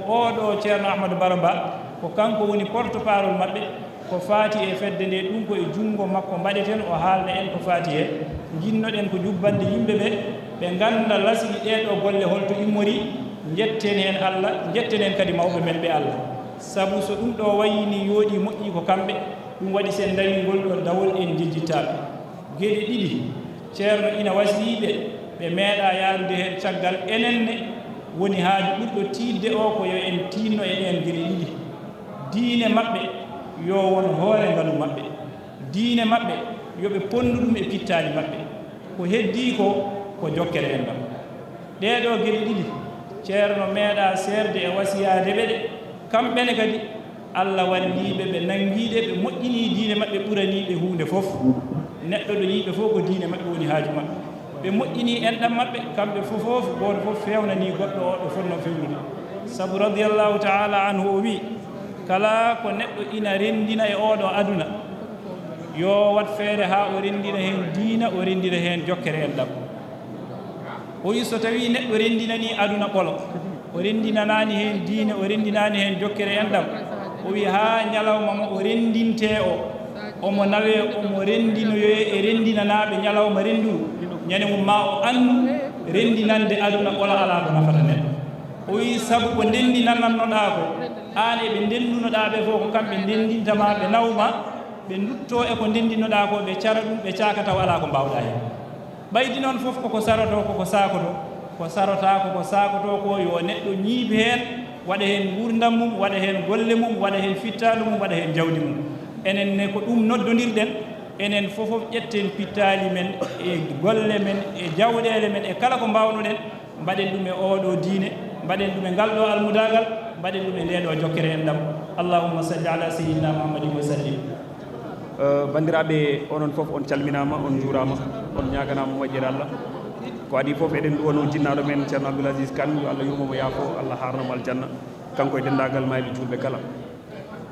oɗo ceerno ahmadou baraba ko kanko woni porte parole maɓɓe ko faati e fedde nde ɗum ko e junngo makko mbaɗeten o haalna en ko faati he jinnoɗen ko jubbande yimɓe ɓe ɓe ngannda lasɗi ɗeɗo golle holto immori jetten hen allah jetten hen kadi mawɓe men ɓe allah sabu so ɗum ɗo wayini yooɗi moƴƴi ko kamɓe ɗum waɗi sen dawi ngol ɗo dawol en jejjittaɓe geɗe ɗiɗi ceerno ina wasiɓe ɓe meeɗa yaarude hen caggal enenne woni haaju ɓurɗo tiidde o ko yo en tinno e ɗen geɗe ɗiɗi diine maɓɓe yo won hoore ngalu maɓɓe diine maɓɓe yoɓe pondu ɗum e pittali maɓɓe ko heddi ko jokkere en ɗam ɗeɗo geɗe ɗiɗi ceerno meeɗa serde e wasiyade ɓe ɗe kamɓene kadi allah walliɓe ɓe nanguiɗe ɓe moƴƴini diine maɓɓe ɓuraniɓe hunde fof neɗɗo ɗo yiiɓe fof ko diine maɓɓe woni haaju maɓɓe ɓe moƴƴini enɗam maɓɓe kamɓe fofof goto fof fewnani goɗɗo oɗo fonno fewnude saabu radiallahu taala anhu o wi kala ko neɗɗo ina rendina e oɗo aduna yo wat feere ha o rendina hen diina o rendina hen jokkere en ɗam o wi so tawi neɗɗo rendinani aduna ɓolo o rendinanani hen diine o rendinani hen jokkere en ɗam o wi ha ñalawma mo o rendinte omo nawe omo rendinoyoye e rendinanaɓe ñalawma renduru ñande mum ma o andu rendinande aduna ɓola ala ko nafata neɗɗo o wi saabu ko ndendinanannoɗa ko an eɓe ndendunoɗa ɓe fof ko kamɓe ndendintama ɓe nawma ɓe dutto e ko ndendinoɗa ko ɓe cara ɗum ɓe caaka taw ala ko mbawɗa hen ɓaydi noon fof koko saroto koko sakoto ko sarota koko sakoto ko yo neɗɗo ñiibi hen waɗa hen gurdam mum waɗa hen golle mum waɗa hen fittalu mum waɗa hen jawdi mum enen ne ko ɗum noddodirɗen enen fofof ƴetten pittali men e golle men e jawɗele men e kala ko mbawnoɗen mbaɗen ɗum e oɗo diine mbaɗen ɗum e ngal ɗo almudagal mbaɗen ɗum e ndeɗo jokkere en ɗam allahumma salli ala sayyidina muhammadin wa sallim bandiraɓe onon fof on calminama on juurama on ñaganama moƴƴere Allah ko adi fof eɗen ɗuwano jinnaɗo men ceerno Abdoul Aziz Kane yo Allah yurmomo yaafo Allah harnamo aljanna kanko e dendagal mayɓe julɓe kala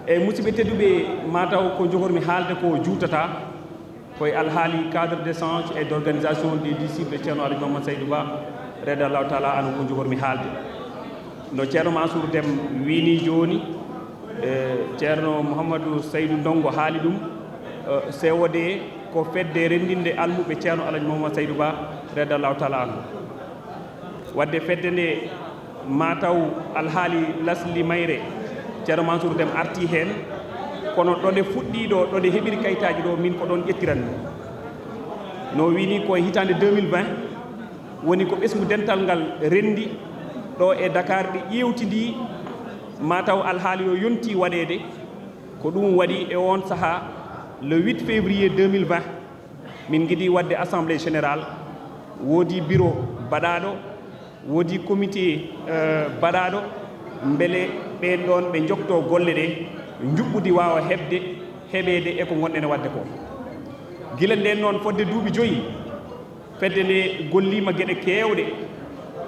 e musidɓe tedduɓe mataw ko jogormi haalde ko juutata koye alhaali cadre d' échange et d' organisation des disciples ceerno Alaji Mamadou Saydou Ba radiallahu taala anu ko jogormi haalde no ceerno Mansour Déme wini joni ceerno Mouhamadou Saydou Ndongo haali ɗum COD ko fedde rendinde almuɓe ceerno Alaji Mamadou Saydou Ba radiallahu taala anu wadde fedde nde mataw alhaali lasli mayre ceerno Mansour Déme arti hen kono ɗo nde fuɗɗiɗo ɗo nde heɓiri kayitaji ɗo min ko ɗon ƴettiranmi no wini koye hitande 2020 woni ko ɓesgu dental ngal rendi ɗo e Dakar ɗi ƴewtidi mataw alhaali o yonti waɗede ko ɗum waɗi e on saaha le 8 février 2020 min guiɗi wadde assemblée générale woodi bureau baɗaɗo woodi comité baɗaɗo beele ɓen ɗon ɓe jokto golle ɗe juɓɓudi wawa heɓede e ko gonɗen wadde ko gila nden noon fodde duuɓi 5 fedde nde gollima gueɗe kewɗe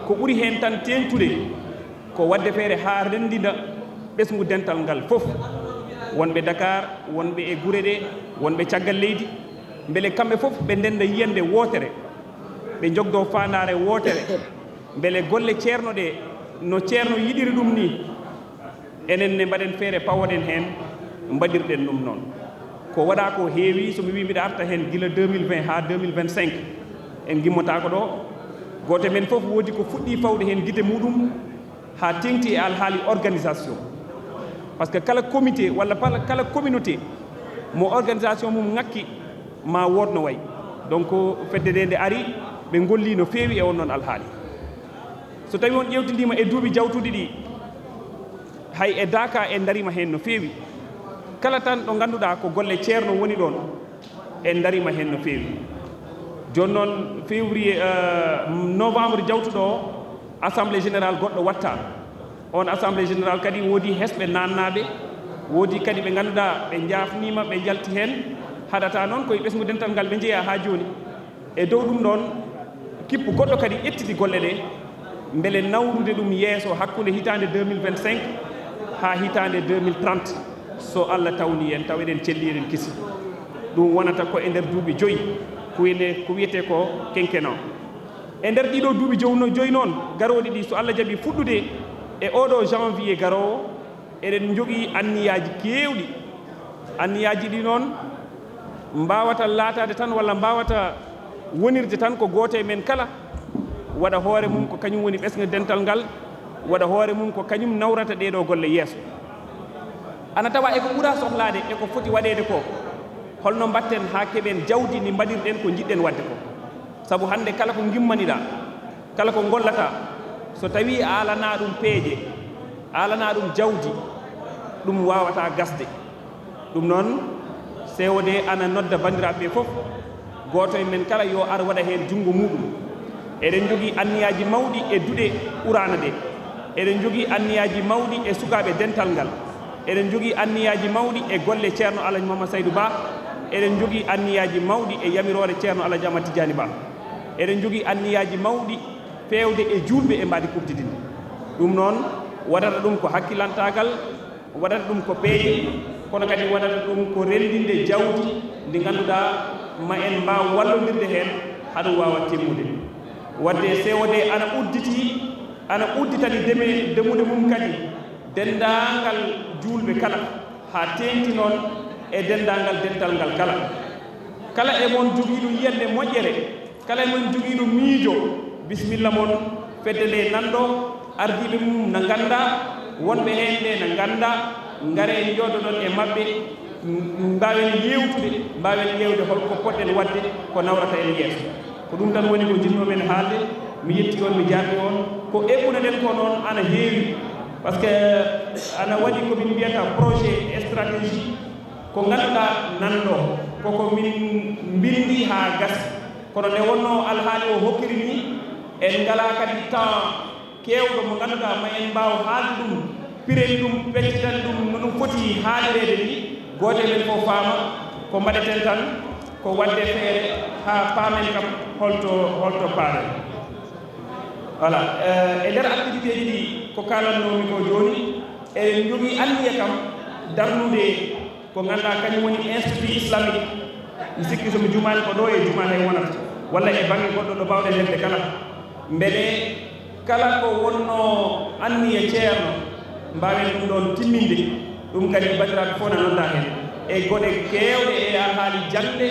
ko ɓuuri hen tan tentude ko wadde feere ha rendina ɓesgu dental ngal fof wonɓe Dakar wonɓe e guure ɗe wonɓe caggal leydi beele kamɓe fof ɓe ndenda yiyande wootere ɓe jogdo fandare wootere beele golle ceerno ɗe no ceerno yiɗiri ɗum ni enen ne mbaɗen feere pawoɗen hen mbaɗirɗen ɗum noon ko waɗa ko heewi somi wi mbiɗa arta hen gila 2020 ha 2025 en gimmotako ɗo goto men fof woodi ko fuɗɗi fawde hen guite muɗum ha tengti e alhaali organisation par ce que kala comité walla kala communauté mo organisation mum ngakki ma wood no wayi donc fedde nde nde ari ɓe golli no feewi e on noon alhaali so tawi on ƴewtidima e duuɓi jawtuɗi ɗi hay e Daka en darima hen no feewi kala tan ɗo ganduɗa ko golle ceerno woni ɗon en darima hen no feewi joni noon février novembre jawtuɗo o assemblée générale goɗɗo watta on assemblée générale kadi woodi hesɓe nannaɓe woodi kadi ɓe ganduɗa ɓe jafnima ɓe jalti hen haɗata noon koye ɓesgu dental ngal ɓe jeeya ha joni e dow ɗum ɗon kippu goɗɗo kadi ƴettiti golle ɗe beele nawrude ɗum yeeso hakkude hitande 2025 ha hitande 2030 so Allah tawni en taw eɗen celli eɗen kisi ɗum wonata ko e nder duuɓi 5 ko wiyete ko quinquennat e nder ɗiɗo duuɓi 5 noon garoɗi ɗi so Allah jaaɓi fuɗɗude e oɗo janvier garowo eɗen jogui anniyaji kewɗi anniyaji ɗi noon mbawata laatade tan walla mbawata wonirde tan ko goote men kala waɗa hoore mum ko kañum woni ɓesgue dental ngal waɗa hoore mum ko kañum nawrata ɗeɗo golle yeeso ana tawa eko ɓuura sohlade eko foti waɗede ko holno mbatten ha keɓen jawdi ndi mbaɗirɗen ko jiɗɗen wadde ko saabu hande kala ko gimmaniɗa kala ko gollata so tawi a alana ɗum peeje alana ɗum jawdi ɗum wawata gasde ɗum noon COD ana nodda bandiraɓe fof goto e men kala yo ar waɗa hen junggo muɗum eɗen jogui anniyaji mawɗi e duuɗe urana ɗe eɗen jogui anniyaji mawɗi e sukaɓe dental ngal eɗen jogui anniyaji mawɗi e golle ceerno Alaji Mamadou Saydou Ba eɗen jogui anniyaji mawɗi e yamirore ceerno Alaji Amadou Tidiani Ba eɗen jogui anniyaji mawɗi fewde e julɓe e mbaɗi kuftidinde ɗum noon waɗata ɗum ko hakkilantagal waɗata ɗum ko peeje kono kadi waɗata ɗum ko rendinde jawdi ndi ganduɗa ma en mbaw wallodirde hen haɗum wawa temmude wadde COD ana udditani demude mum kadi dendagal julɓe kala ha tengti noon e dendagal dental ngal kala e mon joguiɗo yiyande moƴƴere kala e mon joguiɗo miijo bisimilla mon fedde nde nanɗo ardiɓe mum na ganda wonɓe hen nde na ganda gaare jooɗoɗon e mabɓe mbawen yewde holko poɗɗen wadde ko nawrata en yeeso ko ɗum tan woni ko jinnomen haalde mi yetti on mi jarɗi on ko eɓɓuɗeɗen ko noon ana heewi par ce que ana waɗi komin mbiyata projet stratégie ko ganduɗa nanɗo koko min bindi ha gasi kono nde wonno alhaali o hokkiri ni en ngala kadi temps kewɗo mo ganduɗa ma en mbaw haalde ɗum pirel ɗum ɓeccitan ɗum no ɗum foti haalirede ni gote men fof faama ko mbaɗeten tan ko wadde feere haa paamen kam holto paaɗen voilà e nder activité ji ɗi ko kalannomi ko jooni eɗen jogii anniya kam darnude ko ngannduɗaa kañum woni institut islamique mi sikki somi jumaani ko ɗo e jumaa he wonata walla e baŋnge goɗɗo ɗo bawɗe nderde kala mbele kala ko wonno anniya ceerno mbawen ɗum ɗon timminde ɗum kadi bandiraɓe fof na nodda hen e goɗe kewɗe e alhaali jangde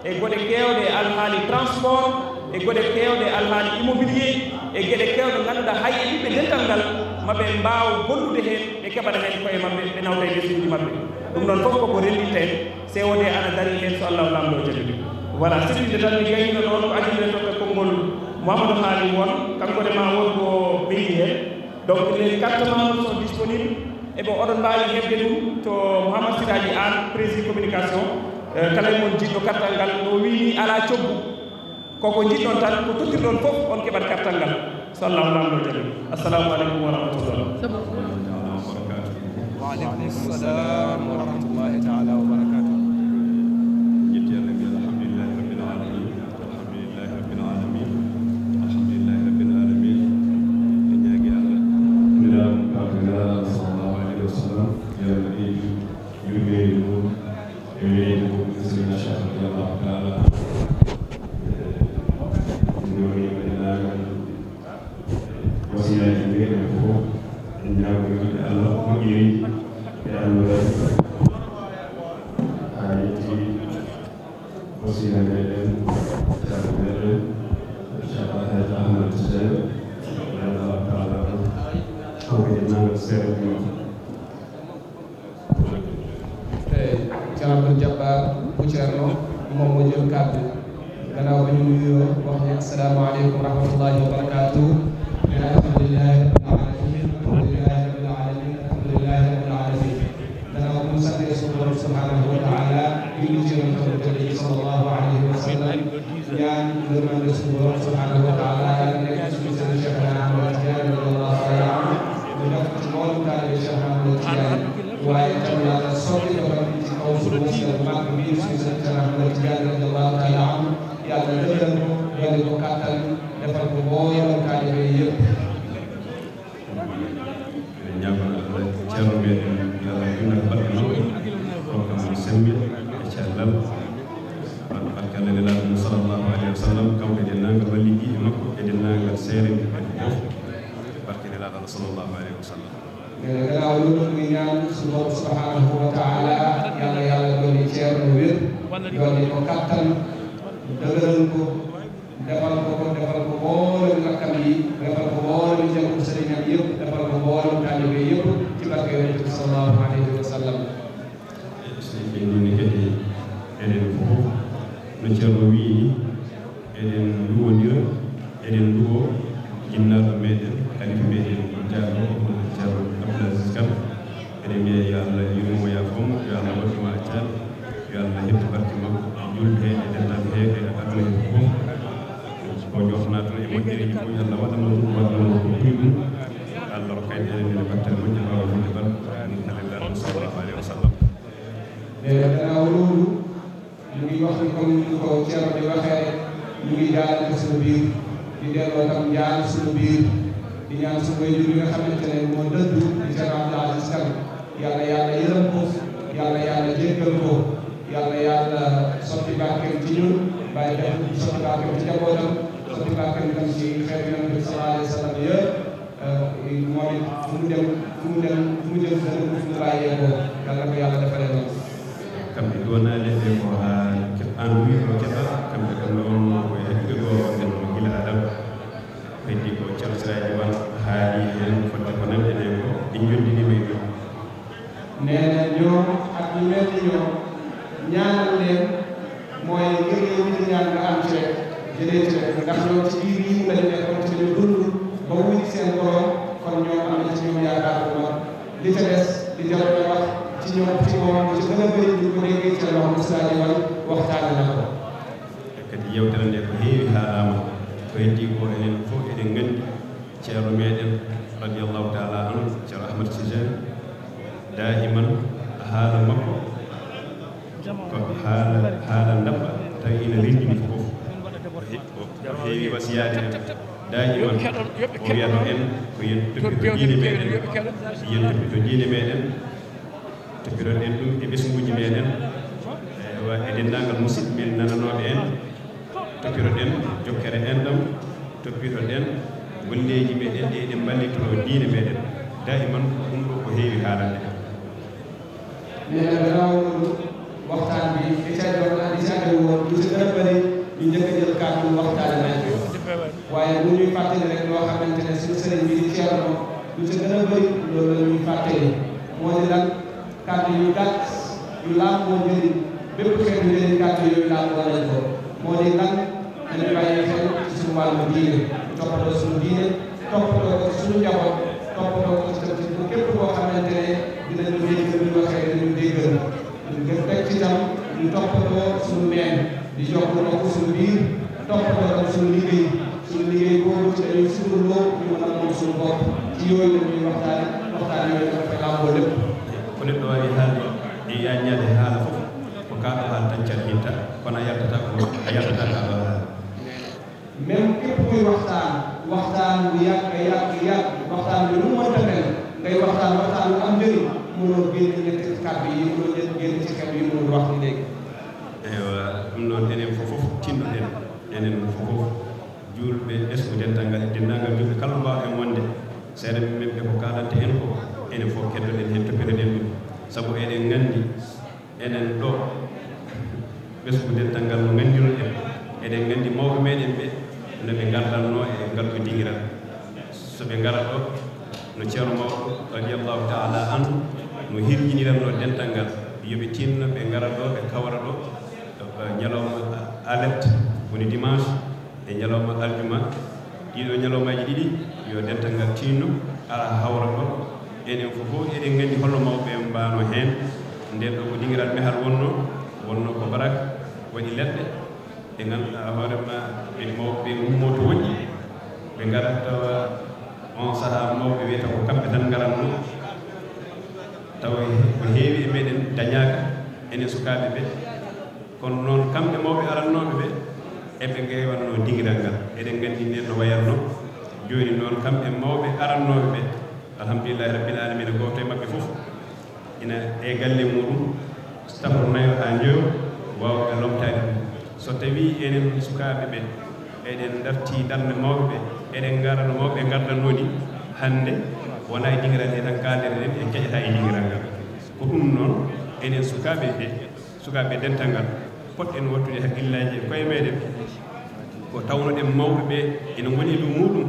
e goɗe kewɗe e alhaali transport e goɗe kewɗe e alhaali immobilier e geɗe kewɗe ngannduɗa hay e ɓiɓɓe dental ngal maɓe mbaaw gollude heen ɓe keɓata heen koye maɓɓe ɓe nawta e lesuuji maɓɓe ɗum ɗon fof koko renndinta en COD ana dari heen so allahu lamɗo jaɓi voilà sirdide tan mi gayino ɗon ko adine toɓɓe konngol Mouhamadou Haali won kanko de ma won ko ɓeydi heen donc les cartes membres sont disponibles e bon oɗon mbaawi heɓde ɗum to Mouhamadou Siraji Anne président communication kala e mon jiɗɗo kartal ngal no wiini ala coggu koko jiɗɗon tan ko tottirɗon fof on keɓat kartal ngal so allahu lamɗo jaɓi assalamu aleykum wa rahmatullah wa aleykum salam wa rahmatullahi taala wa barakatuh Ceerno Jabbar bu Ceerno moom moo jël kàddu gannaaw ba ñu nuyoo wax ne asalaamaaleykum wa rahmatullahi wa barakatuh alhamdulillahi rabbil alamin alhamdulillahi rabbil alamin gannaaw bu ñu sante suñu borom subhanahu wa taala julli ci yonent bi tedd sallallahu alayhi wa sallam ñaan ngërmande suñu borom subhanahu wa taala yàlla nekk suñu sëriñ Cheikh Ahmad Tidiane radiyallahu taala anhu ñu def ci mboolem taalibe Cheikh Ahmad Tidiane waaye tam yàlla sotti ko tamit ci kaw suuf si mag bi suñu sëriñ Cheikh Ahmad Tidiane radiyallahu taala anhu yàlla dëggal ko dolli ko kàttan defal ko boo yemal taalibe yëpp ñamal ceerno meɗen yalla yunat baɗɗo makko on kam mo semmi e cellal barke allah nelaɗo sallllahu alayhi wa sallam kanko e dennangal walligi e makko e dennangal seere ɓen fof barke nelaɗo allah sallllahu alayhi wa sallam gannaaw loolu muy ñaan suñu borom subhanahu wa taala yàlla yàlla dolli ceerno wér dolli ko kattan dëgëral ko defal ko mboolem rakkam yi defal ko mboolem jëmm sëriñam yëpp defal ko mboolem taalibe yëpp ci barke yonent bi sallallahu alayhi wa sallam so ɓennini kadi eɗen fof no ceerno wiini eɗen luwodira eɗen luwo jinnaɗo meɗen halifa meɗen jaaɗo ceerno Abdoul Aziz Kane eɗen mbiya yo Allah yurmo yaafamo yo Allah waɗɗuma accade yo Allah heɓta barke makko julde he e dentade he e aduna he fof ko jofna tan e moƴƴereji fof yo Allah waɗanno ɗum waɗanno ko ɓuri ɗum Allah rokkani enen ene battane moƴƴe mbawa wonde ban nalillahi sallallahu alayhi wa sallam gannaaw loolu ñu ngi wax ni comme ni ko ceerno di waxee rek ñu ngi jaalante suñu biir di delloo tam njaal suñu biir di ñaan suñu waajur yi nga xamante ne moo dëddu di ceerno Abdoul Aziz Kane yàlla yàlla yërëm ko yàlla yàlla jéggal ko yàlla sotti barkeem ci ñun bàyyi def sotti barkeem ci njabootam sotti barkeem tam ci xeetu Yonent bi sallallahu alayhi wa sallam yëpp moom it fu mu jëm fu mu jëm fu mu bàyyee ko yàlla ko yàlla defalee noonu kamɓe ɗonaɗe ɓe ko ha an wi ko keɗal kamɓe kam noon koye heɓɓe ɗo nden no gila adam heddi ko ceerno siraji wan haali hen fodde ko nanɗen e ko ɗi jondinima e ɗum nee na ñoom ak ñu mel ni ñoom ñaanal leen mooy ngir yow nit ñaan nga am ci rek jëlee ci rek ndax ñoom ci biir yi mu lañ nekkoon ci ñu dund ba wuy seen borom kon ñoom am na ci ñoom yaakaar bu mag li ca des li jar a wax ci ñoom ci moom ci gën a bëri ñu ko déggee ci loxo Moussa Diagne waxtaane na ko kadi yewtere nde ko heewi haalama ko heddi ko enen fof eɗen nganndi ceerno meɗen radiallahu taala anu ceerno Ahmad Tidiane daiman haala makko ko haala ndabba tawi ina renndini fof o heewi wasiyade daaji man o wiyata en ko yen toppito diine meɗen yen toppito diine meɗen toppiton en ɗum e ɓesguji meɗen e denndangal musidɓe men nananoɓe en toppiroɗen jokkere enɗam toppitoɗen golleji meɗen ɗe eɗen ballitoro diine meɗen daaji man ɗum ɗo ko heewi haalande nee na gannaaw loolu waxtaan bi échange woon na échange woon lu si gën a bëri ñu njëkk a jël kàddu waxtaane nañ waaye bu ñuy fàttali rek loo xamante ne suñu sëriñ bi di Ceerno lu si gën a bëri loolu la ñuy fàttali moo di lan kàddu yu gàtt yu làmboo njëriñ bépp xeetu njëriñ kàddu yooyu làmboo nañ ko moo di lan dañu bàyyi xel ci suñu wàllu diine toppatoo suñu diine toppatoo ko ci suñu njaboot toppatoo ko ci képp koo xamante ne dinañu dégg lu ñu waxee dañu déggal ñu gën teg ci tam ñu toppatoo suñu meen di jox lu ko suñu biir toppatoo tam suñu liggéey boobu ci dañuy suturloo ñu mën a moom suñu bopp ci yooyu la ñuy waxtaan yooyu dafa làmboo lépp ko neɗɗo wawi haalde e yaññade haala fof ko kaɗo haal tan calminta kono a yaltata ko a yaltata kaɗo haala même képp kuy waxtaan bu yàgg waxtaan bi lu mu mënta mel ngay waxtaan bu am njëriñ mënoo génn ñetti kàddu yi mënoo génn ci kàddu yi mënul wax ni léegi eywa ɗum noon enen fof tinduɗen enen fof julɓe ɓesgu dental ngal denndangal julɓe kala mbawɗen wonde seeɗa men ɓe ko kalante en ko enen fof keddoɗen hen toppireɗen ɗum sabu eɗen nganndi enen ɗo ɓesgu dental ngal no nganndinoɗen eɗen nganndi mawɓe meɗen ɓe no ɓe ngardatno e ngalɗo dingiral so ɓe ngarat ɗo no ceerno mawɗo radiallahu taala anhu no hirjiniranno dental ngal yoɓe tinno ɓe ngarat ɗo ɓe kawra ɗo ñalawma alerte woni dimanche e ñalawma aljuma ɗiɗo ñalawmaji ɗiɗi yo dental ngal tinno ala hawra ɗo enen fof eɗen nganndi holno mawɓe mbano heen nden ɗo ko dingiral mehal wonno ko barak waɗi leɗɗe ɗe ngannduɗaa hoorema ɓe mawɓe ngummo to woɗɗi ɓe ngarat tawa on sahaa mawɓe wiyata ko kamɓe tan ngaratno tawa ko heewi e meɗen dañaaka enen sukaaɓe ɓe kono noon kamɓe mawɓe arannooɓe ɓe eɓe ngeewanno dingiral ngal eɗen nganndi nden no wayatno jooni noon kamɓe mawɓe arannooɓe ɓe alhamdulillahi rabbil alamina gooto e maɓɓe fof ina e galle muɗum safro nayo haa njeyo waawɓe lomtaade ɗum so tawii enen sukaaɓe ɓe eɗen dartii darnde mawɓe ɓe eɗen ngara no mawɓe ngardatnoo ni hannde wonaa e dingiral he tan kaalderen en jaƴataa e dingiral ngal ko ɗum noon enen sukaaɓe dental ngal potɗen wattude haqqillaaji e koye meeɗen ko tawnoɗen mawɓe ɓe ina ngoni e ɗum muɗum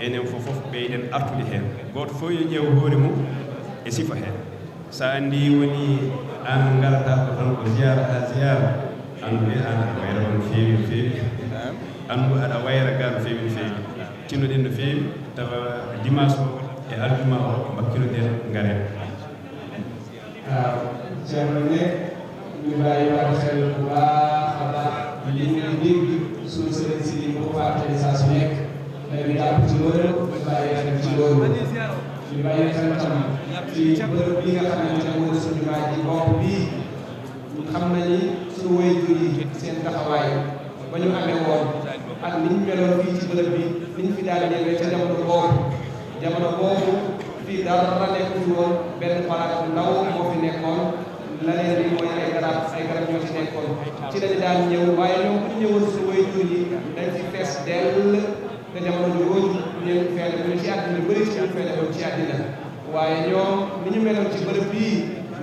enen fof ɓeyden artude heen gooto fof yo ƴeew hoore mum e sifa heen so a anndi woni an ngarataa ko tan ko ziyara ha ziyara anndu an aɗa wayra no feewi no feewi anndu aɗa wayra ga no feewi no feewi tinnoɗen no feewi tawa dimanche o e aljuma o mbakkinoɗen ngaren ceerno ne ñu bàyyi wàllu xel bu baax a baax li ñu dégg suñu sëriñ si bu ko fàttali saa su nekk dañu jàpp ci loolu ñu bàyyi xel ci loolu ñu bàyyi xel tam ci bërëb bi nga xamante ne mooy suñu baay ji bopp bii xam nañu suñu waajur yi seen taxawaay ba ñu amee woon ak ni ñu meloon fii ci bërëb bi ni ñu fi daal ñëwee ca jamono boobu fii dara nekk fi woon benn palaat bu ndaw moo fi nekkoon la leen di mooy ay garab ñoo ci nekkoon ci lañu daan ñëw waaye ñoom bu ñu ñëwoon suñu waajur yi dañ ci fees dell te jamono jooju ñu feele bu ñu ci àddina ñu bëri ci ñu feele woon ci àddina waaye ñoom ni ñu meloon ci bërëb bii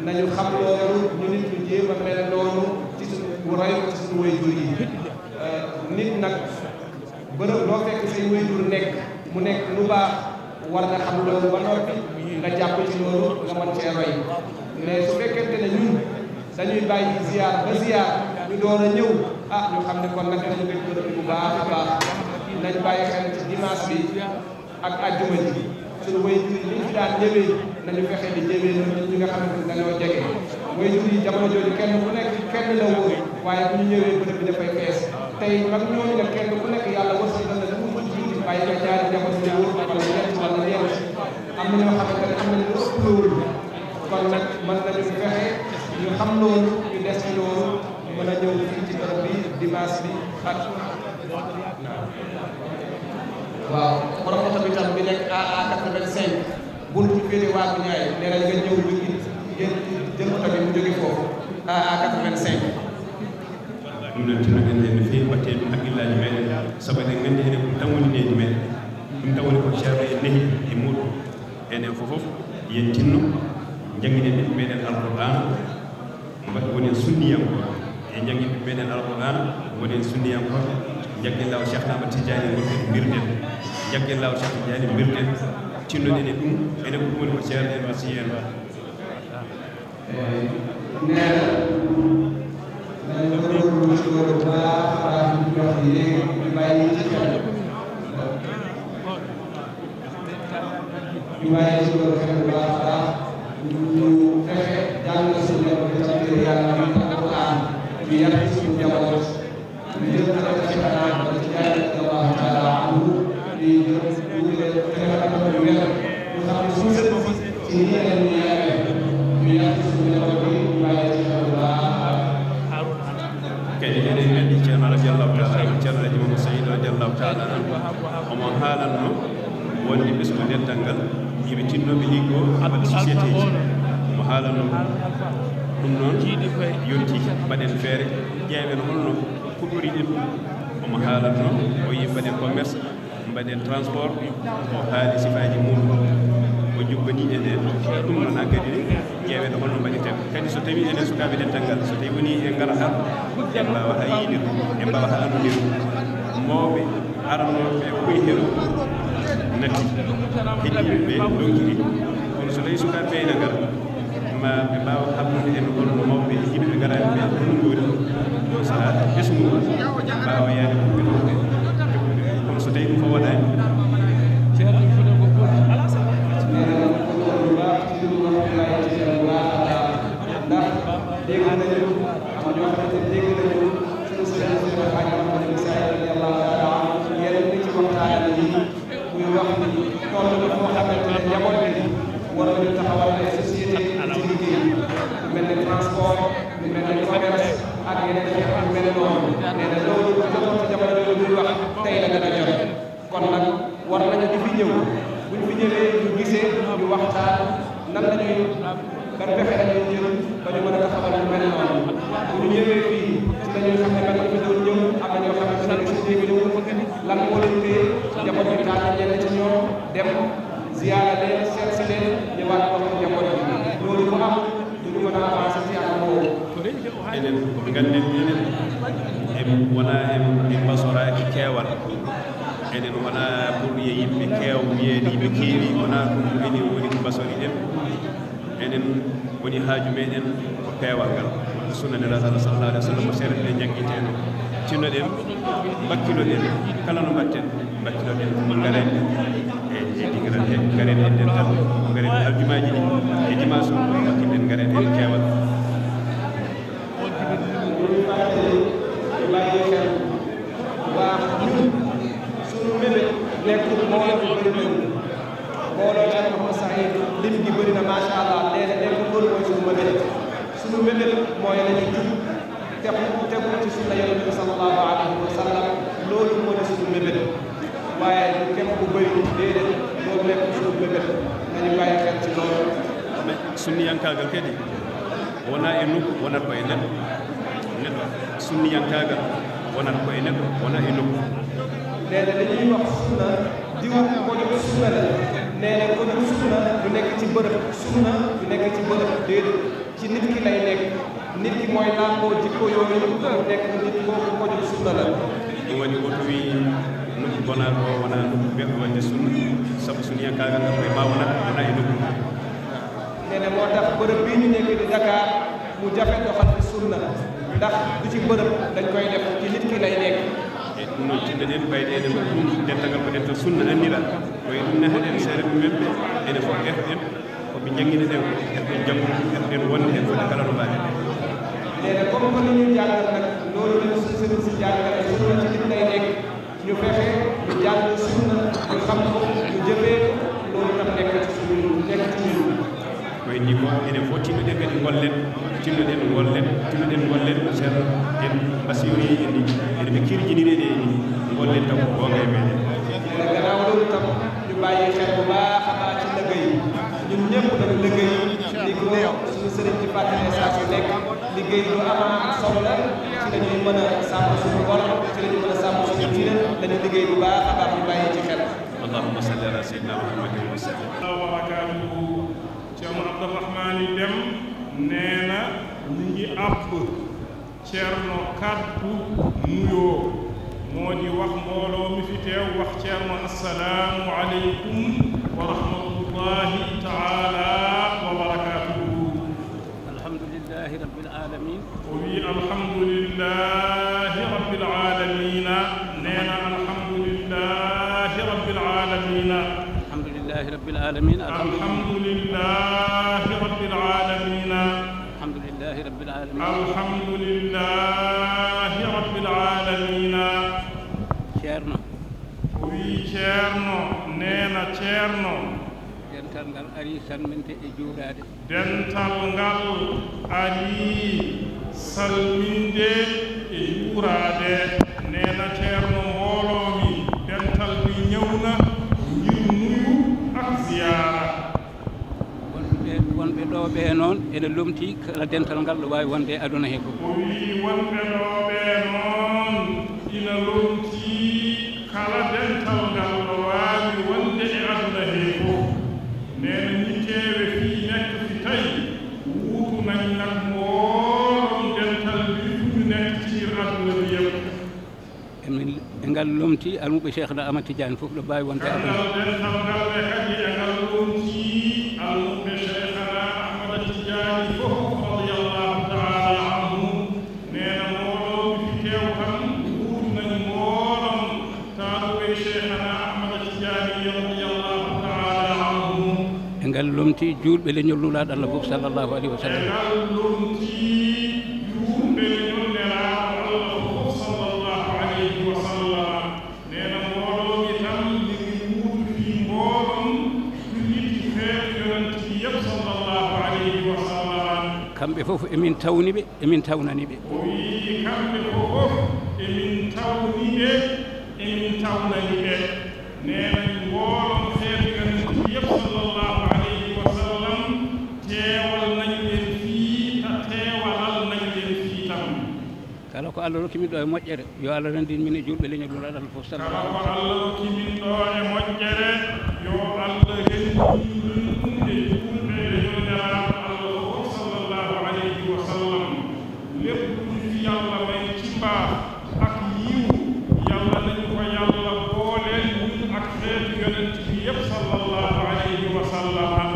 nañu xam loolu ñu nit ñu jéem a mel noonu ci suñu roy ko ci suñu waajur yi nit nag bërëb loo fekk say waajur nekk mu nekk lu baax war nga xam loolu ba noppi nga jàpp ci loolu nga mën cee roy mais su fekkente ne ñun dañuy bàyyi ziar ba ziar ñu door a ñëw ñu xam ne kon nag dañu gëj bërëb bu baax a baax nañ bàyyi xel ci dimanche bi ak àjjuma ji suñu waajur yi ñu fi daan ñëwee nañu fexe di jëmee noonu ñi nga xamante ne dañoo jege waajur yi jamono jooju kenn ku nekk kenn la woon waaye bu ñu ñëwee bërëb bi dafay fees tey mag ñooñu nag kenn ku nekk yàlla wërsëg na la mu mën jiiti bàyyi nga ñaari jamono ji wóor wala ñett wala ñeent am na ñoo xamante ne am nañu lu ëpp loolu kon nag mën nañu fexe ñu xam loolu ñu des ci loolu Fatou Ndiaye nee nañ nga ñëw ñu jël oto bi mu jóge foofu à 85. ɗum noon tinnoɗen hen no feewi mbatte ɗum haqqillaji meɗen saabu eɗen gandi enen ko tawonineji meɗen ɗum tawoni ko ceerno e nehi e muɗum enen fofof yen tinno jangguinen ɓiɓɓe meɗen alqur'an mbaɗa woni en sunniyanko e jangguin ɓiɓɓe meɗen alqur'an woni en sunniyanko jagguel law Cheikh Ahmad Tidiane gonɗen mbirden jagguel law Cheikh Tidiane mbirden tinnoɗen e ɗum enen ko ɗum woni ko ceerno en wasi en kadi eɗen gandi ceerno radiallahu taala ceerno aji mamadou saydou radiallahu taala an omo haalanno wonde ɓesgu dental ngal yiɓe tinnoɓe liggo aɓaɗe société ji omo haalanno ɗum noon yonti mbaɗen feere ƴeewen holno puɗɗoriɗen ɗum omo haalanno o yi mbaɗen commerce mbaɗen transport o haali sifaji muɗum o jubbaniɗen en ɗum noon ha kadi ƴeewen holno mbaɗeten kadi so tawi enen sukaɓe dental ngal so tawi woni en garata en mbawa ha yiidir en mbawa ha andodir mawɓe aranoɓe koye hero natti heddiɓeɓe donkiri kono so tawi sukaɓe ɓe ene gara ma ɓe mbawa habdude en holno mawɓe yimɓe ɓe garani ɓe hono gori ɗo saaha ɓesgu mbawa yaade ɓuɓɓe ɗuɓɓe kono so tawi ɗum fo waɗani kon nag war nañu di fi ñëw buñ fi ñëwee ñu gisee ñu waxtaan nan la ñuy ban pexe la ñuy jël ba ñu mën a taxawal lu mel noonu bu ñu ñëwee fii ci la ñuy xam ne man fi doon ñëw am na ñoo xamante ne si dégg ñëw lan moo leen téye njaboot bi tànn ñenn ci ñoom dem ziyaara leen seet si leen ñëwaat wax njaboot bi loolu bu am du ñu mën a avancer ci at boobu enen ganden enen en wona en basoraki keewal enen wona pour wiye yimɓe keew wiyeede yimɓe keewi wona ɗum eni woni ko basoriɗen enen woni haaju meɗen ko peewal ngal sunna nela sallallahu alih wa sallam ko seeɗa ɗen jangguiteno tinnoɗen bakkiloɗen kala no mbatten bakkiloɗen garen e digiran he garen e dental garen aljumaji ɗi e dimanche o bakkilɗen garen e keewal nekkul mbooloo bi bëri nañu mbooloo Cheikh Mouhamed Saïd lim gi bëri na macha allah nee na nekkul loolu mooy suñu mébét suñu mébét mooy la ñu jub tegu ci sunna yonent bi sallallahu alayhi wa sallam loolu moo di suñu mébét waaye du képp bu bëri déedéet loolu nekkul suñu mébét nañu bàyyi xel ci loolu. sunniyankagal kadi wona e nokku wonat ko e neɗɗo neɗɗo sunniyankagal wonat ko e neɗɗo wona e nokku nee na li ñuy wax sunna diw ko jóg sunna la nee na ko jóg sunna du nekk ci bërëb sunna du nekk ci bërëb déedéet ci nit ki lay nekk nit ki mooy làmboo jikko yooyu mu nekk nit kooku ko jóg sunna la ɗum waɗi o wi nokku gonaɗo o wona nokku ɓeɗo wadde sunna sabu sunniyankagal ngal koye ma wonat wona e nokku nee na moo tax bërëb bii ñu nekk di Dakar mu jafe doxal fi sunna ndax du ci bërëb dañ koy def ci nit ki lay nekk e ɗum noon tinnoɗen ɓayde enen ko ɗum dental ko dental sunna annira koye ɗum nehaɗen seeɗa ɗumenɓe ene fof erɗen koɓe jangguineɗen erɗen janggo erɗen wonde hen fode kala no mbaɗen nee na comme que li ñuy jàngal nag loolu lañu suñu sëriñ si jàngale sunna ci nit lay nekk ñu fexe ñu jàng sunna ñu xam ko ñu jëfee loolu tam nekk ci suñu nekk ci ñun koye ni ko enen fof tinnoɗen kadi gollen tinnoɗen gollen ceerno en mbasiyori en ɓe kirjinireɗe ni gollen taw ko gonga e meɗen gannaaw loolu tam ñu bàyyi xel bu baax a baax ci liggéey ñun ñëpp fàttali saa su nekk liggéey lu am solo la ci la ñuy mën a sàmm suñu bor ci la ñuy mën a sàmm suñu diine dañu liggéey bu baax a baax ñu bàyyi ci xel. allahumma salli ala sayyidina muhammadin wa sallim. wa barakaatuhu. Ceerno Abdourahmane Deme nee na ñu ngi àpp Ceerno kàddu nuyoo moo di wax mbooloo mi fi teew wax Ceerno assalaamu aleykum wa rahmatullahi taala wa barakaatuhu. alhamdulillahi rabbil alamin. oui alhamdulillahi rabbil alamin. nee na alhamdulillahi rabbil alamin. alhamdulillahi rabbil alamin. alhamdulillahi rabbil alamin. alhamdulillahi rabbil alamin. alhamdulillahi rabbil alamin. Ceerno. oui Ceerno nee na Ceerno. dental ngal ari salminde e juulade. dental ngal ari salminde e juurade. nee na Ceerno mbooloo mi dental bi ñëw na ngir nuyu ak ziyaara. wonɓe ɗo ɓe noon ene lomti kala dental ngal ɗo wawi wonde e aduna he fof. o wi wonɓe ɗo ɓe noon ina lomti kala dental ngal ɗo wawi wonde e aduna he fof. nena ñi keewe fii nekk fi tawi wuutu nañ nag mboolon dental bi fu nekk ci biir aduna bi yëpp. e ngal lomti almuɓe Cheikhna Ahmad Tidiane fof ɗo mbawi wonde aduna. dental ngal ɓe kadi e ngal lomti almuɓe Cheikhna Ahmad Tidiane fof radiyallahu taala anhu. nena mbooloo mi fi teew tan wuutu nañ mboolon taaɗuɓe Cheikhna Ahmad Tidiane radiyallahu taala anhu. e ngal lomti julɓe leñol nulaɗo Allah fof sallllahu alayhi wa sallam. e ngal lomti julɓe leñol nelaaɗo Allah fof sallllahu alayhi wa sallam. nena mbooloo mi tan ligi wuutu fi mboolon julliti feeto yonent bi yëpp sallllahu alayhi wa sallam. kamɓe fof emin tawni ɓe emin tawnani ɓe. o wi kamɓe fof emin tawni ɓe emin tawnani ɓe. nena mboolon feeto yonent bi yëpp sallllahu alayhi wa sallam teewal nañ leen fii ta teewalal nañ leen fii tam. kala ko Allah rokkimin ɗo e moƴƴere yo Allah rendin min e julɓe leñol nulaɗo Allah fof kala sallallahu ko Allah rokkimin ɗo e moƴƴere yo Allah rendin min e julɓe leñol nelaaɗo Allah fof sallllahu alayhi wa sallam. lépp lu ñu fi yàlla may ci mbaax ak yiw yàlla nañu ko yàlla booleel ñun ak xeetu yonent bi yëpp sallllahu alayhi wa sallam.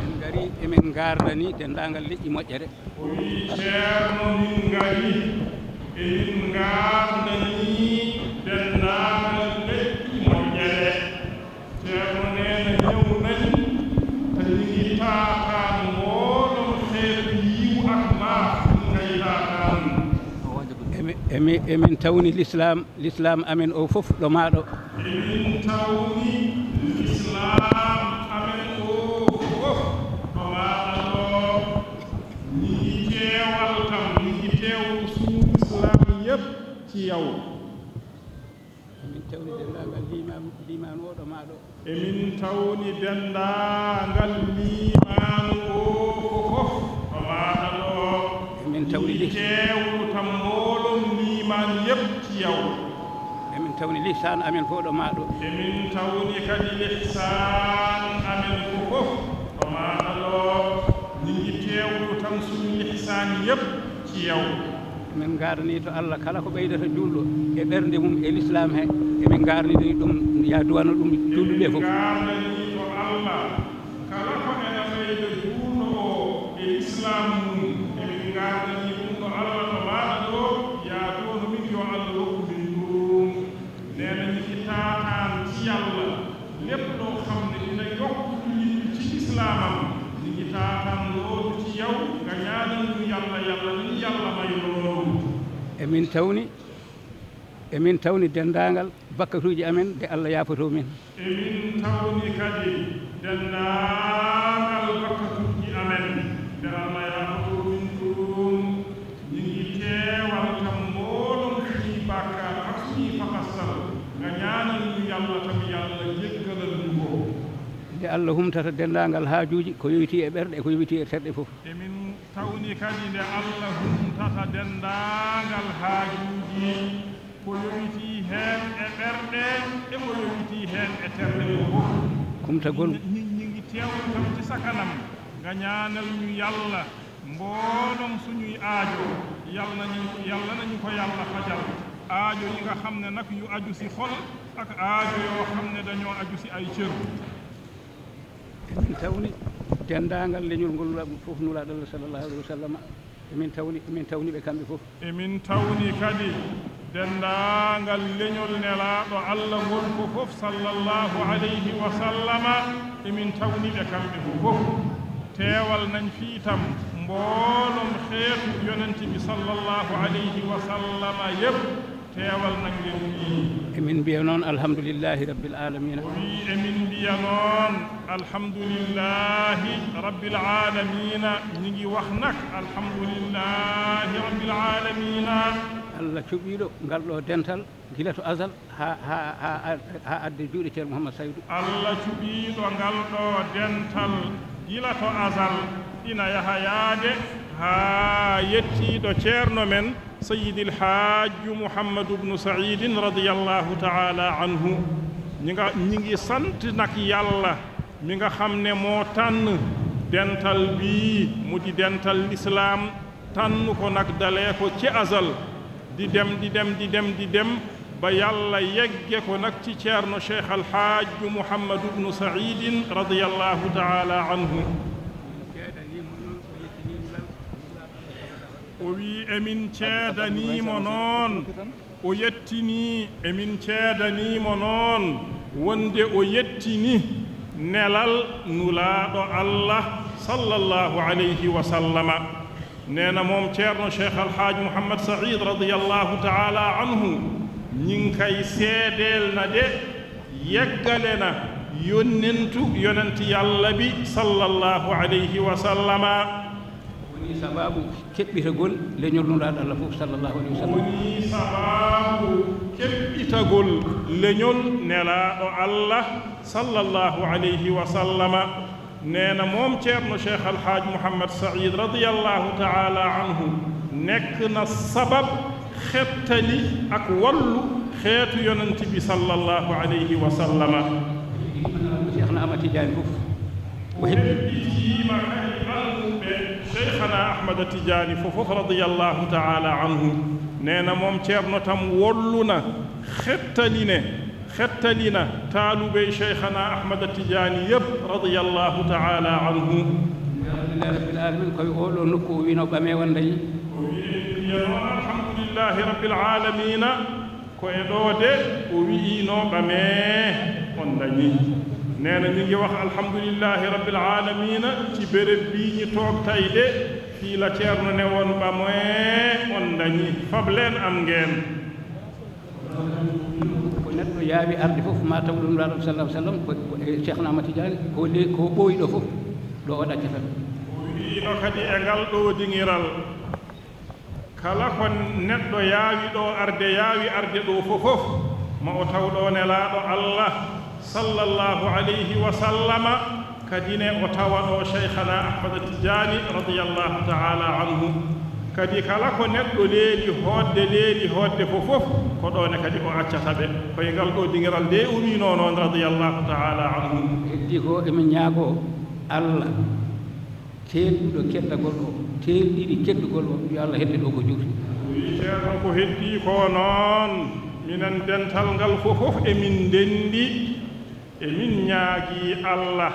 en gari emin gardani dendagal leƴƴi moƴƴere. o wi Ceerno min ngari emin gardani dendagal leƴƴi moƴƴere. Ceerno neena ñëw nañ te ñu ngi taataan mboolem xeetu yiw ak mbaax ñu ngay taataan. emin tawni l'islam amen o fof ɗo maɗo. emin tawni l'islam amen o fof ɗo maaɗa ɗo. ñi ngi teewal kam ñi ngi teewlu suñu islam yëpp ci yow. emin tawni dendagal liman o ɗo maɗo. emin tawni dendaangal limaanu o fof ɗo maaɗa ɗo. emin tawni teewlu tam mboolon liman yëpp ci yow. emin tawni lihsan amen fof ɗo maɗo. emin tawni kadi lihsan amen fof ɗo maaɗa ɗo. ñi ngi teewlu tan suñu lihsan yëpp ci yow. min gardani to Allah kala ko ɓeydata julɗo e ɓernde mum e l'islam he emin gardini ɗum ya duwano ɗum julɗuɓe fof. gardani to Allah kala ko ena ɓeyda julɗo o e l'islam mum emin gardani ɗum to Allah to maaɗa ɗo ya duwano min yo Allah rokkumin ɗum. nena ñi ngi taataan ci yàlla lépp loo xam ne dina yokk jullit ci islamam ñi ngi taataan loolu ci yow nga ñaanal ñu yàlla yàlla ni yàlla may loolu. emin tawni dendagal bakkatuji amen de Allah yafoto min. emin tawni kadi dendagal bakkatuji amen de Allah yafoto min ɗum. ñi ngi teewal tam mboolon suñuy bàkkaar ak suñuy fakasal nga ñaanal ñu yàlla tam yàlla jéggalal ñu ko. nde Allah humtata dendagal haajuji ko yowiti e ɓerɗe e ko yowiti e terɗe fof. emin tawni kadi nde Allah humtata dendaangal haajuuji ko yowiti heen e ɓerɗe e ko yowiti heen e terɗe ɗo fof kumtagol ñingi teewde tam ci sakanam nga ñaanal ñu yàlla mboolem suñuy aajo yàlla nañu ko yàlla fajal aajo yi nga xam ne nag yu aju si xol ak aajo yoo xam ne dañoo aju si ay cër emin tawni dendaangal leñol ngol fof nulaaɗo Allah sallallahu alayhi wa sallam emin tawni ɓe kamɓe fof emin tawni kadi dendaangal leñol nelaaɗo Allah ngol ko fof sallallahu alayhi wa sallama emin tawni ɓe kamɓe fof teewal nañ fii tam mboolem xeetu yonent bi sallallahu alayhi wa sallama yëpp teewal nañ leen fii emin mbiya noon alhamdulillahi rabbil alamina wi emin mbiya noon alhamdulillahi rabbil alamina ñi ngi wax nag alhamdulillahi rabbil alamina Allah cuɓiiɗo ngal ɗo dental gila to asal ha adde juuɗe ceerno Mouhammad Saydou Allah cuɓiiɗo ngal ɗo dental gila to asal ina yaha yaade haa yettiiɗo ceerno men Sayyidil Haaju Mouhamadou bnu Saïdin radiyallahu taala anhu ñi ngi sant nag yàlla mi nga xam ne moo tànn dental bii mu di dental l'islam tànn ko nag dalee ko ci asal di dem ba yàlla yegge ko nag ci ceerno Cheikh Al Haaju Mouhamadou bnu Saïdin radiyallahu taala anhu o wi emin ceedaniimo noon o yettini emin ceedaniimo noon wonde o yettini nelal nulaaɗo Allah sallallahu alayhi wa sallama nee na moom ceerno Cheikh Alhaaj Mouhammad Saïd radiyallahu taala anhu ñi ngi kay seedeel na de yeggale na yonent yàlla bi sallallahu alayhi wa sallama woni sababu keɓɓitagol leñol nulaaɗo Allah fof sallallahu alayhi wa sallam woni sababu keɓɓitagol leñol nelaaɗo Allah sallallahu alayhi wa sallama nee na moom ceerno Cheikh Alhaaj Mouhammad Saïd radiyallahu taala anhu nekk na sabab xettali ak wallu xeetu yonent bi sallallahu alayhi wa sallama Cheikhna Ahmad Tidiane fof o heɓɓitiima kadi almuɓe Cheikhna Ahmad Tidiane fof radiyallahu taala anhu nee na moom ceerno tam wolluna xettalina taaluɓe Cheikhna Ahmad Tidiane yëpp radiyallahu taala anhu alhamdulillahi rabbil alamin koye oɗo nokku o wino ɓame won dañi o wiino alhamdulillahi rabbil alamina koye ɗo de o wi'ino ɓame on dañi nee na ñu ngi wax alhamdulillahi rabbil alamina ci béréb bii ñi toog tay de fii la ceerno ne woon ɓame on dañi fab leen am ngeen ko neɗɗo yaawi arde fof ma taw ɗum nulaaɗo sallallahu sallam ko Cheikhna Ahmad Tidiane ko ɓooyiɗo fof ɗo o ɗaccata o wiino kadi e ngal ɗo dingiral kala ko neɗɗo yaawi arde ɗo fof ma o taw ɗo nelaaɗo Allah sallallahu alayhi wa sallama kadi ne o tawa ɗo Cheikhna Ahmad Tidiane radiyallahu taala anhu kadi kala ko neɗɗo leeli hoodde fof ko ɗone kadi o accata ɓe koye ngal ɗo dingiral de o wino noon radiyallahu taala anhu heddi ko emin ñaago Allah teelɗuɗo keddagol o teelɗiɗi keddugol o yo Allah hedde ɗo ko juuti ceerno ko heddi ko noon minen dental ngal fof emin ndendi emin ñaagi Allah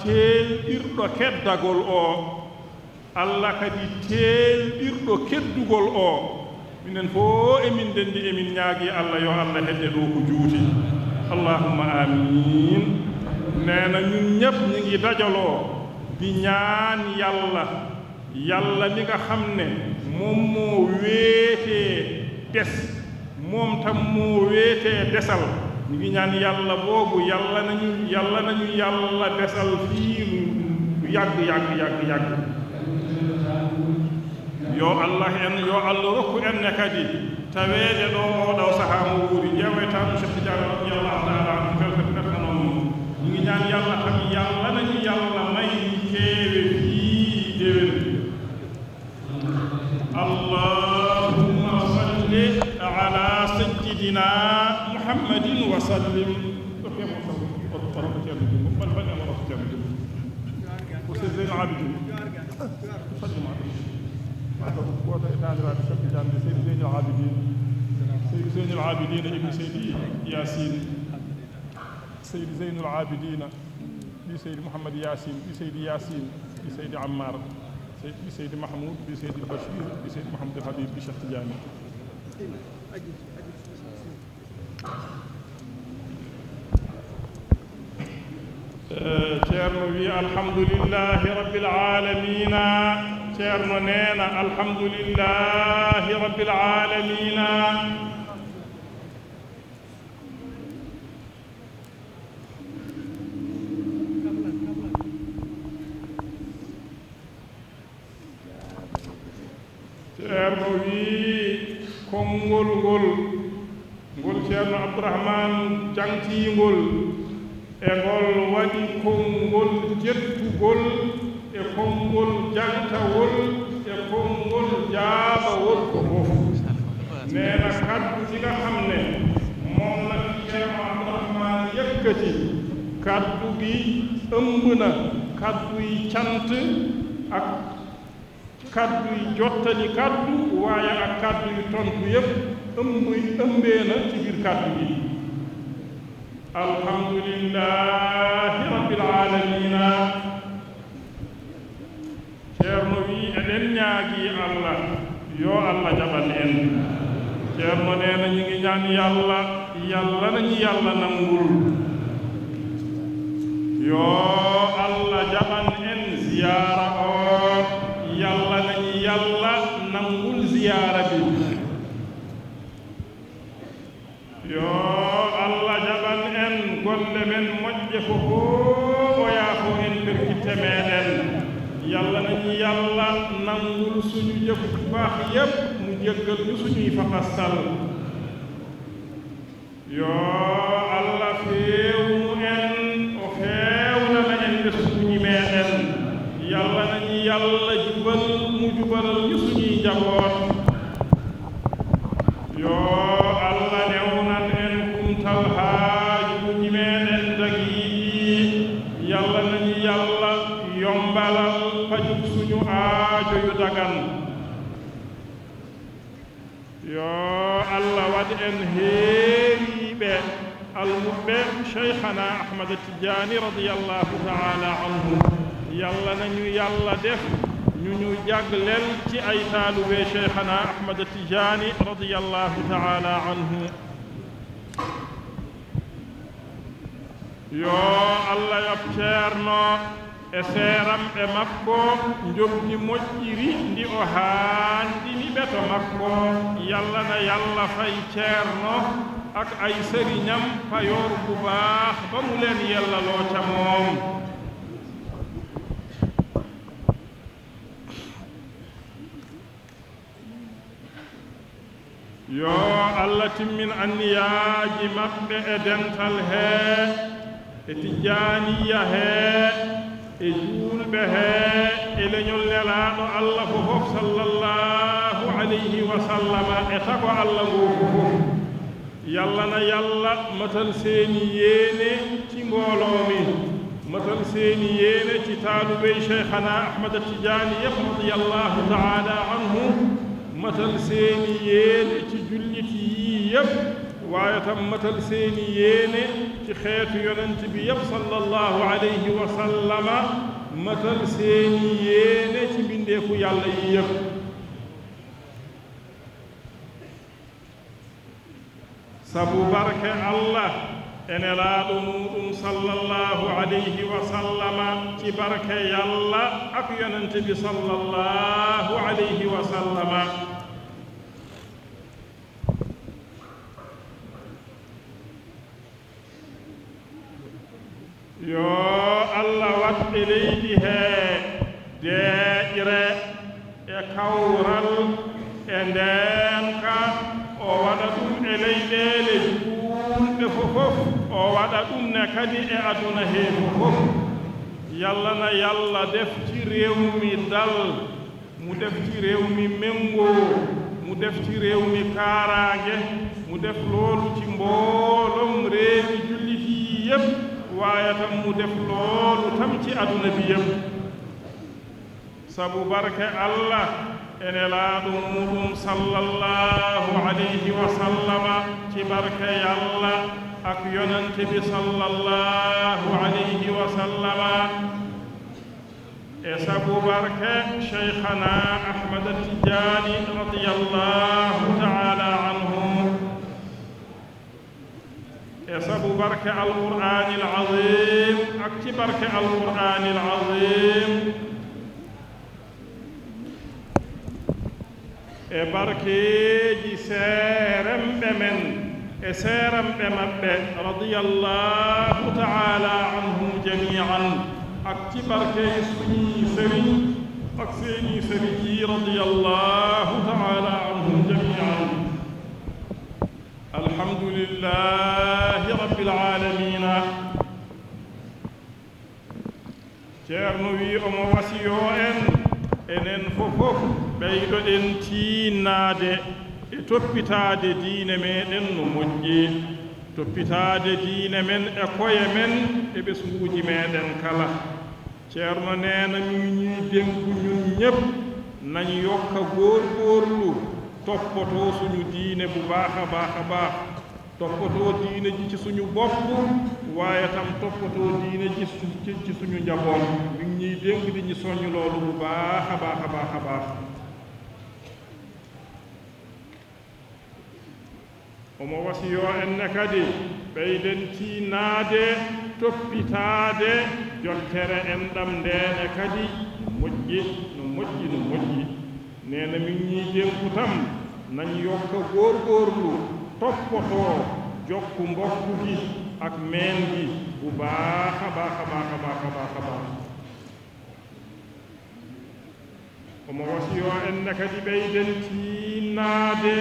teelɗirɗo keddagol o Allah kadi teelɗirɗo keddugol o minen fof emin ndendi emin ñaagi Allah yo Allah hedde ɗo ko juuti allahumma amin nee na ñun ñëpp ñi ngi dajaloo di ñaan yàlla mi nga xam ne moom moo wéetee des moom tam moo wéetee desal ñu ngi ñaan yàlla boobu yàlla nañu yàlla desal fii yàgg yo Allah rokku en kadi taweede ɗo oɗo sahaa mo wuuri ƴeewaytaano Cheikh Tidiane radiyallahu taala anhu felkati neɗɗo noon ñu ngi ñaan yàlla tam yàlla nañu yàlla may keewe fii وسلم وكيف ورب جل بل بل ورب جل وسيد زين العابدين وسلم عليه هذا هو نادر سيد زين العابدين سيد زين العابدين ابن سيد ياسين سيد زين العابدين بسيد محمد ياسين بسيد ياسين بسيد عمار بسيد محمود بسيد البشير بسيد محمد الحبيب بشيخ تجاني ceerno wi alhamdulillahi rabbil alamina ceerno neena alhamdulillahi rabbil alamina ceerno wi konngol ngol ceerno abdourahmane jangtingol e ngol waɗi konngol jettugol e konngol jantawol e konngol jaabawol ko fof neena kaddu ci nga xam ne moom la ceerno abdourahmane yëkkati kaddu gi ëmb na kaddu yi cant ak kaddu yi jottali kaddu waaye ak kaddu yi tontu yëpp ëmbee na ci biir kaddu gi alhamdulillahi rabbil alamina ceerno wi eɗen ñaagi allah yo allah jaɓan en ceerno neena ñi ngi ñaan yàlla nañu yàlla nangul yo allah jaɓan en ziyara o yàlla nañu yàlla nangul ziyara bi yo allah jaɓan en golle men moƴƴe fof o yaafo en perkitte meɗen yàlla nañu yàlla nangul suñu jëf bu baax yépp mu jéggal ñu suñuy fakastal yo allah feewnu en o feewnana en nde suñu meɗen yàlla nañu yàlla jubal mu jubalal ñu suñuy jaboot yo allah newnan en kumtal haajuuji meɗen dagiiɗi yàlla nañu yàlla yombalal pajum suñu aajo yu dagan yo allah waɗ en heeriɓe almuɓɓe cheikhana ahmada tidiani radiallahu taala anhu yàlla nañu yàlla def ñu ñu jagleel ci ay taalube cheikhana ahmada tidiani radiallahu taala anhu yo allah yoɓ ceerno e seeramɓe makko joggi moƴƴiri ndi o haandini ɓe to makko yalla na yalla fay ceerno ak ay sëriñam payoor bu baax ba mu leen yellaloo ca moom yo allah timmin anniyaaji maɓɓe e dental hee e tijaaniya hee e juulɓe hee e leñol nelaaɗo allah fo fof sallallahu alayhi wa sallama e tago allah ngoo fo fof yalla na yalla matal seeni yéene ci mbooloo mi matal seeni yéene ci taalubey cheikhana ahmada tijaani yëpp radiyallahu taala anhu matal seeni yéene ci jullit yii yëpp waaye tam matal seeni yéene ci xeetu yonent bi yëpp sallallahu alayhi wa sallama matal seeni yéene ci mbindeefu yàlla yi yëpp sabu barke allah ene laaɗo muɗum sallallahu alayhi wa sallama ci barke yàlla ak yonent bi sallallahu alayhi wa sallama yo allah wat e leydi hee deeƴre e kawral e ndeenka o waɗa ɗum e leyɗeele juulɓe fofof o waɗa ɗum ne kadi e aduna hee fofof yalla na yalla def ci réew mi dal mu def ci réew mi méngoo mu mu def ci réew mi kaaraange mu def loolu ci mbooloom réewi jullit yi yépp waaye tam mu def loolu tam ci aduna bi yépp sabu barke Allah ene laaɗo muɗum sallallahu alayhi wa sallama ci barke yalla ak yonante bi sallallahu alayhi wa sallama e sabu barke cheikhana ahmad tijani radiyallahu taala anhu e sabu barke alqur'ani alazim ak ci barke alqur'ani alazim e barkeeji seeremɓe men e seeramɓe maɓɓe radiyallahu taala anhum jami'an ak ci barkeyi suñi sëriñ ak seeni sëriñ yi radiyallahu taala anhum jami'an alhamdulillahi rabbil alamina ceerno wi omo wasiyo en enen fofof ɓeydoɗen tiinnaade e toppitaade diine meɗen no moƴƴi toppitaade diine men e koye men e ɓesnguuji meɗen kala ceerno neena min ñii dengu ñun ñépp nañ yokka góorgóorlu toppotoo suñu diine bu baax a baax a baax toppotoo diine ji ci suñu bopp waaye tam toppatoo diine ji ci suñu njaboot mi ngi ñuy dénk di ñu soññ loolu bu baax a baax a baax a baax omo wasiyoo enne kadi ɓeyden tiinnaade toppitaade jottere en ɗam ndeene kadi moƴƴi no moƴƴi no moƴƴi neena min ñii dénku tam nañ yokka góorgóorlu toppotoo jokku mbokku gi ak meen gi bu baax a baax a baax a baax a baax a baax omo wasiyoo enne kadi ɓeyden tiinnaade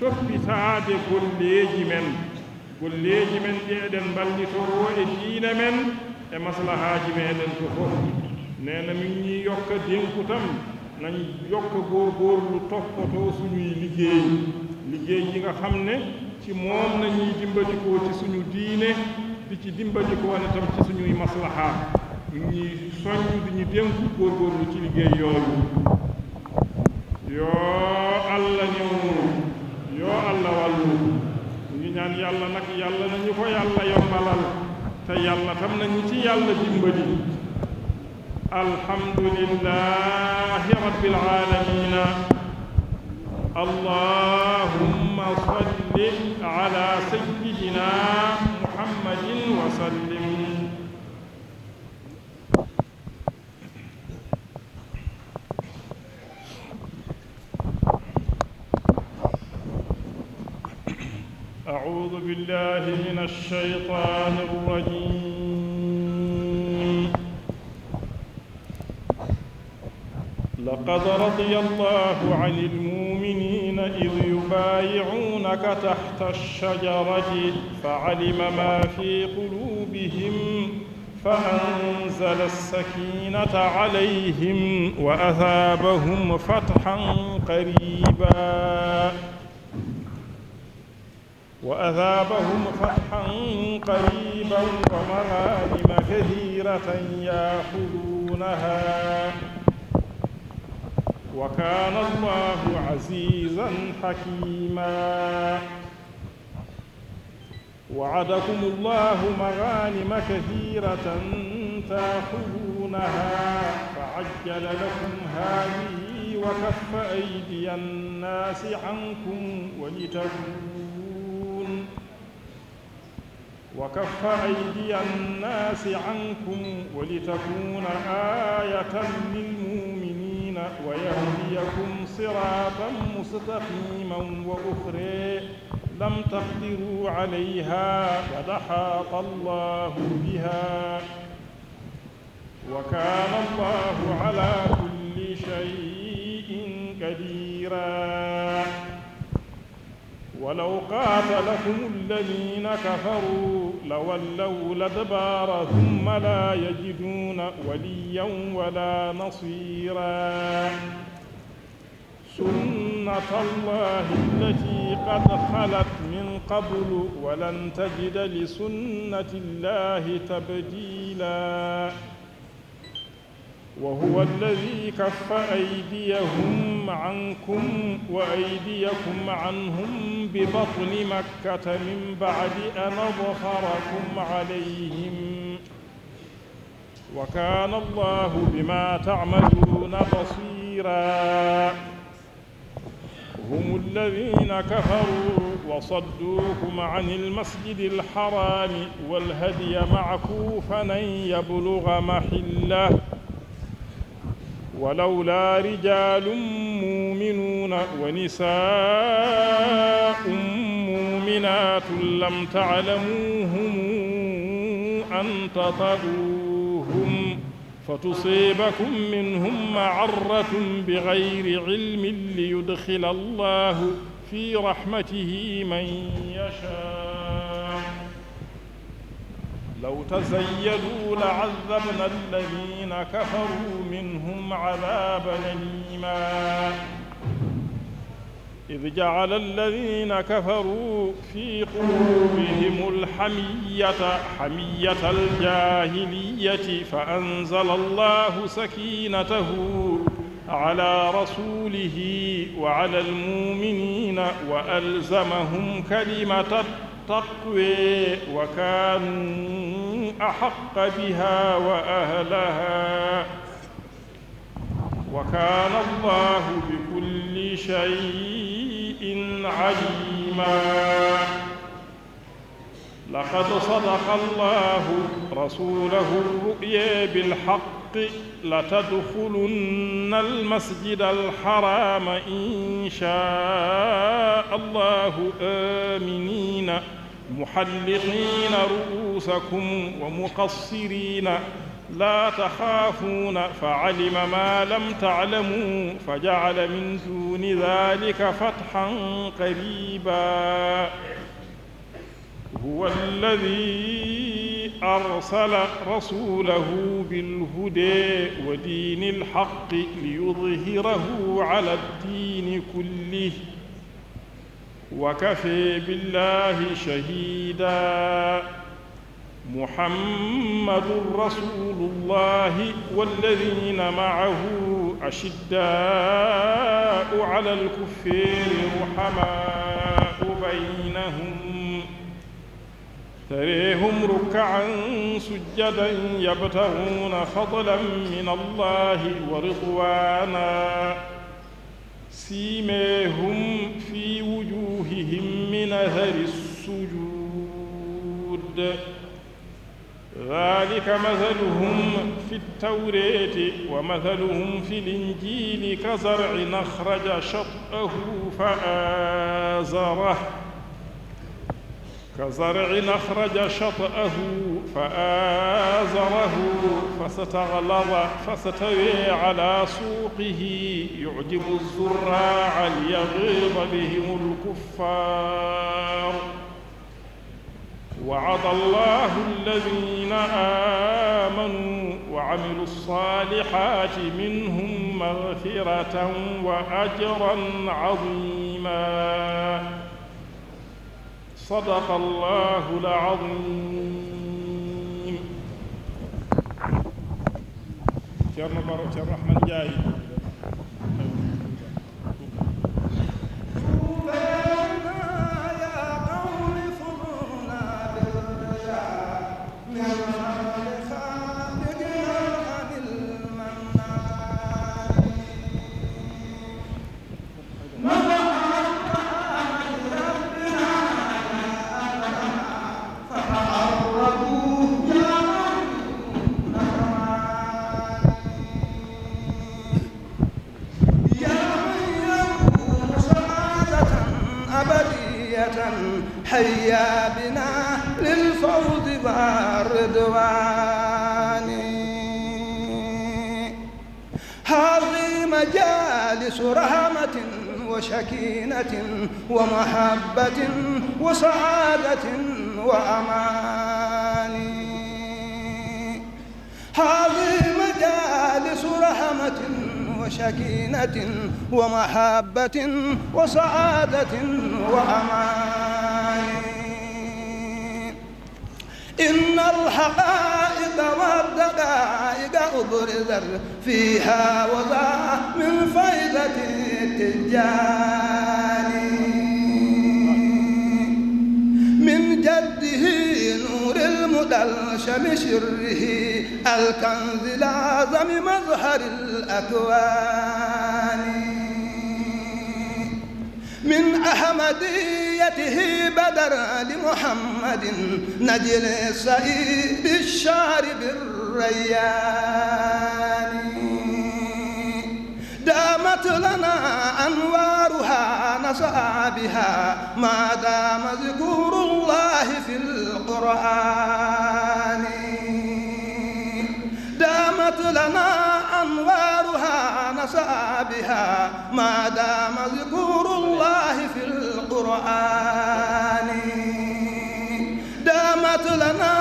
toppitaade golleeji men ɗi eɗen ballitoroo e diine men e maslahaaji meɗen to fof neena min ñii yokka dénku tam nañ yokka góorgóorlu toppotoo suñuy liggéey yi nga xam ne ci moom nañuy dimbandikoo ci suñu diine di ci dimbandikoo ne tam ci suñuy maslaha ñu ñuy soññ di ñu dénku góorgóorlu ci liggéey yooyu yoo Allah ñëw yoo Allah wàllu ñu ngi ñaan yàlla nag yàlla nañu ko yàlla yombalal te yàlla tam nañu ci yàlla dimbali alhamdulillahi rabbil alamina اللهم صل على سيدنا محمد وسلم أعوذ بالله من الشيطان الرجيم لقد رضي الله عن المؤمنين إذ يبايعونك تحت الشجرة فعلم ما في قلوبهم فأنزل السكينة عليهم وأثابهم فتحا قريبا ومغانم كثيرة يأخذونها وكان الله عزيزا حكيما وعدكم الله مغانم كثيرة تأخذونها فعجل لكم هذه وكف أيدي الناس عنكم ولتكون آية للمؤمنين ويهديكم صراطا مستقيما وأخرى لم تقدروا عليها قد أحاط الله بها وكان الله على كل شيء قديرا ولو قاتلكم الذين كفروا لولوا الأدبار ثم لا يجدون وليا ولا نصيرا سنة الله التي قد خلت من قبل ولن تجد لسنة الله تبديلا وهو الذي كف أيديهم عنكم وأيديكم عنهم ببطن مكة من بعد أن أظفركم عليهم وكان الله بما تعملون بصيرا هم الذين كفروا وصدوكم عن المسجد الحرام والهدي معكوفا أن يبلغ محله ولولا رجال مؤمنون ونساء مؤمنات لم تعلموهم أن تطؤوهم فتصيبكم منهم معرة بغير علم ليدخل الله في رحمته من يشاء لو تزيلوا لعذبنا الذين كفروا منهم عذابا أليما إذ جعل الذين كفروا في قلوبهم حمية الجاهلية فأنزل الله سكينته على رسوله وعلى المؤمنين وألزمهم كلمة التقوى وكانوا أحق بها وأهلها وكان الله بكل شيء عليما لقد صدق الله رسوله الرؤيا بالحق لتدخلن المسجد الحرام إن شاء الله آمنين محلقين رؤوسكم ومقصرين لا تخافون فعلم ما لم تعلموا فجعل من دون ذلك فتحا قريبا هو الذي أرسل رسوله بالهدى ودين الحق ليظهره على الدين كله وكفى بالله شهيدا محمد رسول الله والذين معه أشداء على الكفار رحماء بينهم تريهم ركعا سجدا يبتغون فضلا من الله ورضوانا سيماهم في وجوههم من أثر السجود ذلك مثلهم في التوراة ومثلهم في الإنجيل كزرع أخرج شطأه فآزره فاستغلظ فاستوى على سوقه يعجب الزراع ليغيظ بهم الكفار وعد الله الذين آمنوا وعملوا الصالحات منهم مغفرة وأجرا عظيما صدق الله العظيم. Ceerno Baro Ceerno Rahman Njaay حيا بنا للفوز بالرضوان هذه مجالس رحمة وشكينة ومحبة وسعادة وأمان هذه مجالس رحمة وشكينة ومحبة وسعادة وأمان. إن الحقائق والدقائق أبرزت فيها وذا من فيضة التجاني من جده نور المدلشم شره الكنز الأعظم مظهر الأكوان من أحمديته بدر لمحمد نجل السعيد الشارب الريان دامت لنا أنوارها نسعى بها ما دام ذكر الله في القرآن دامت لنا أنوارها نسعى بها ما دام ذكر الله في القرآن دامت لنا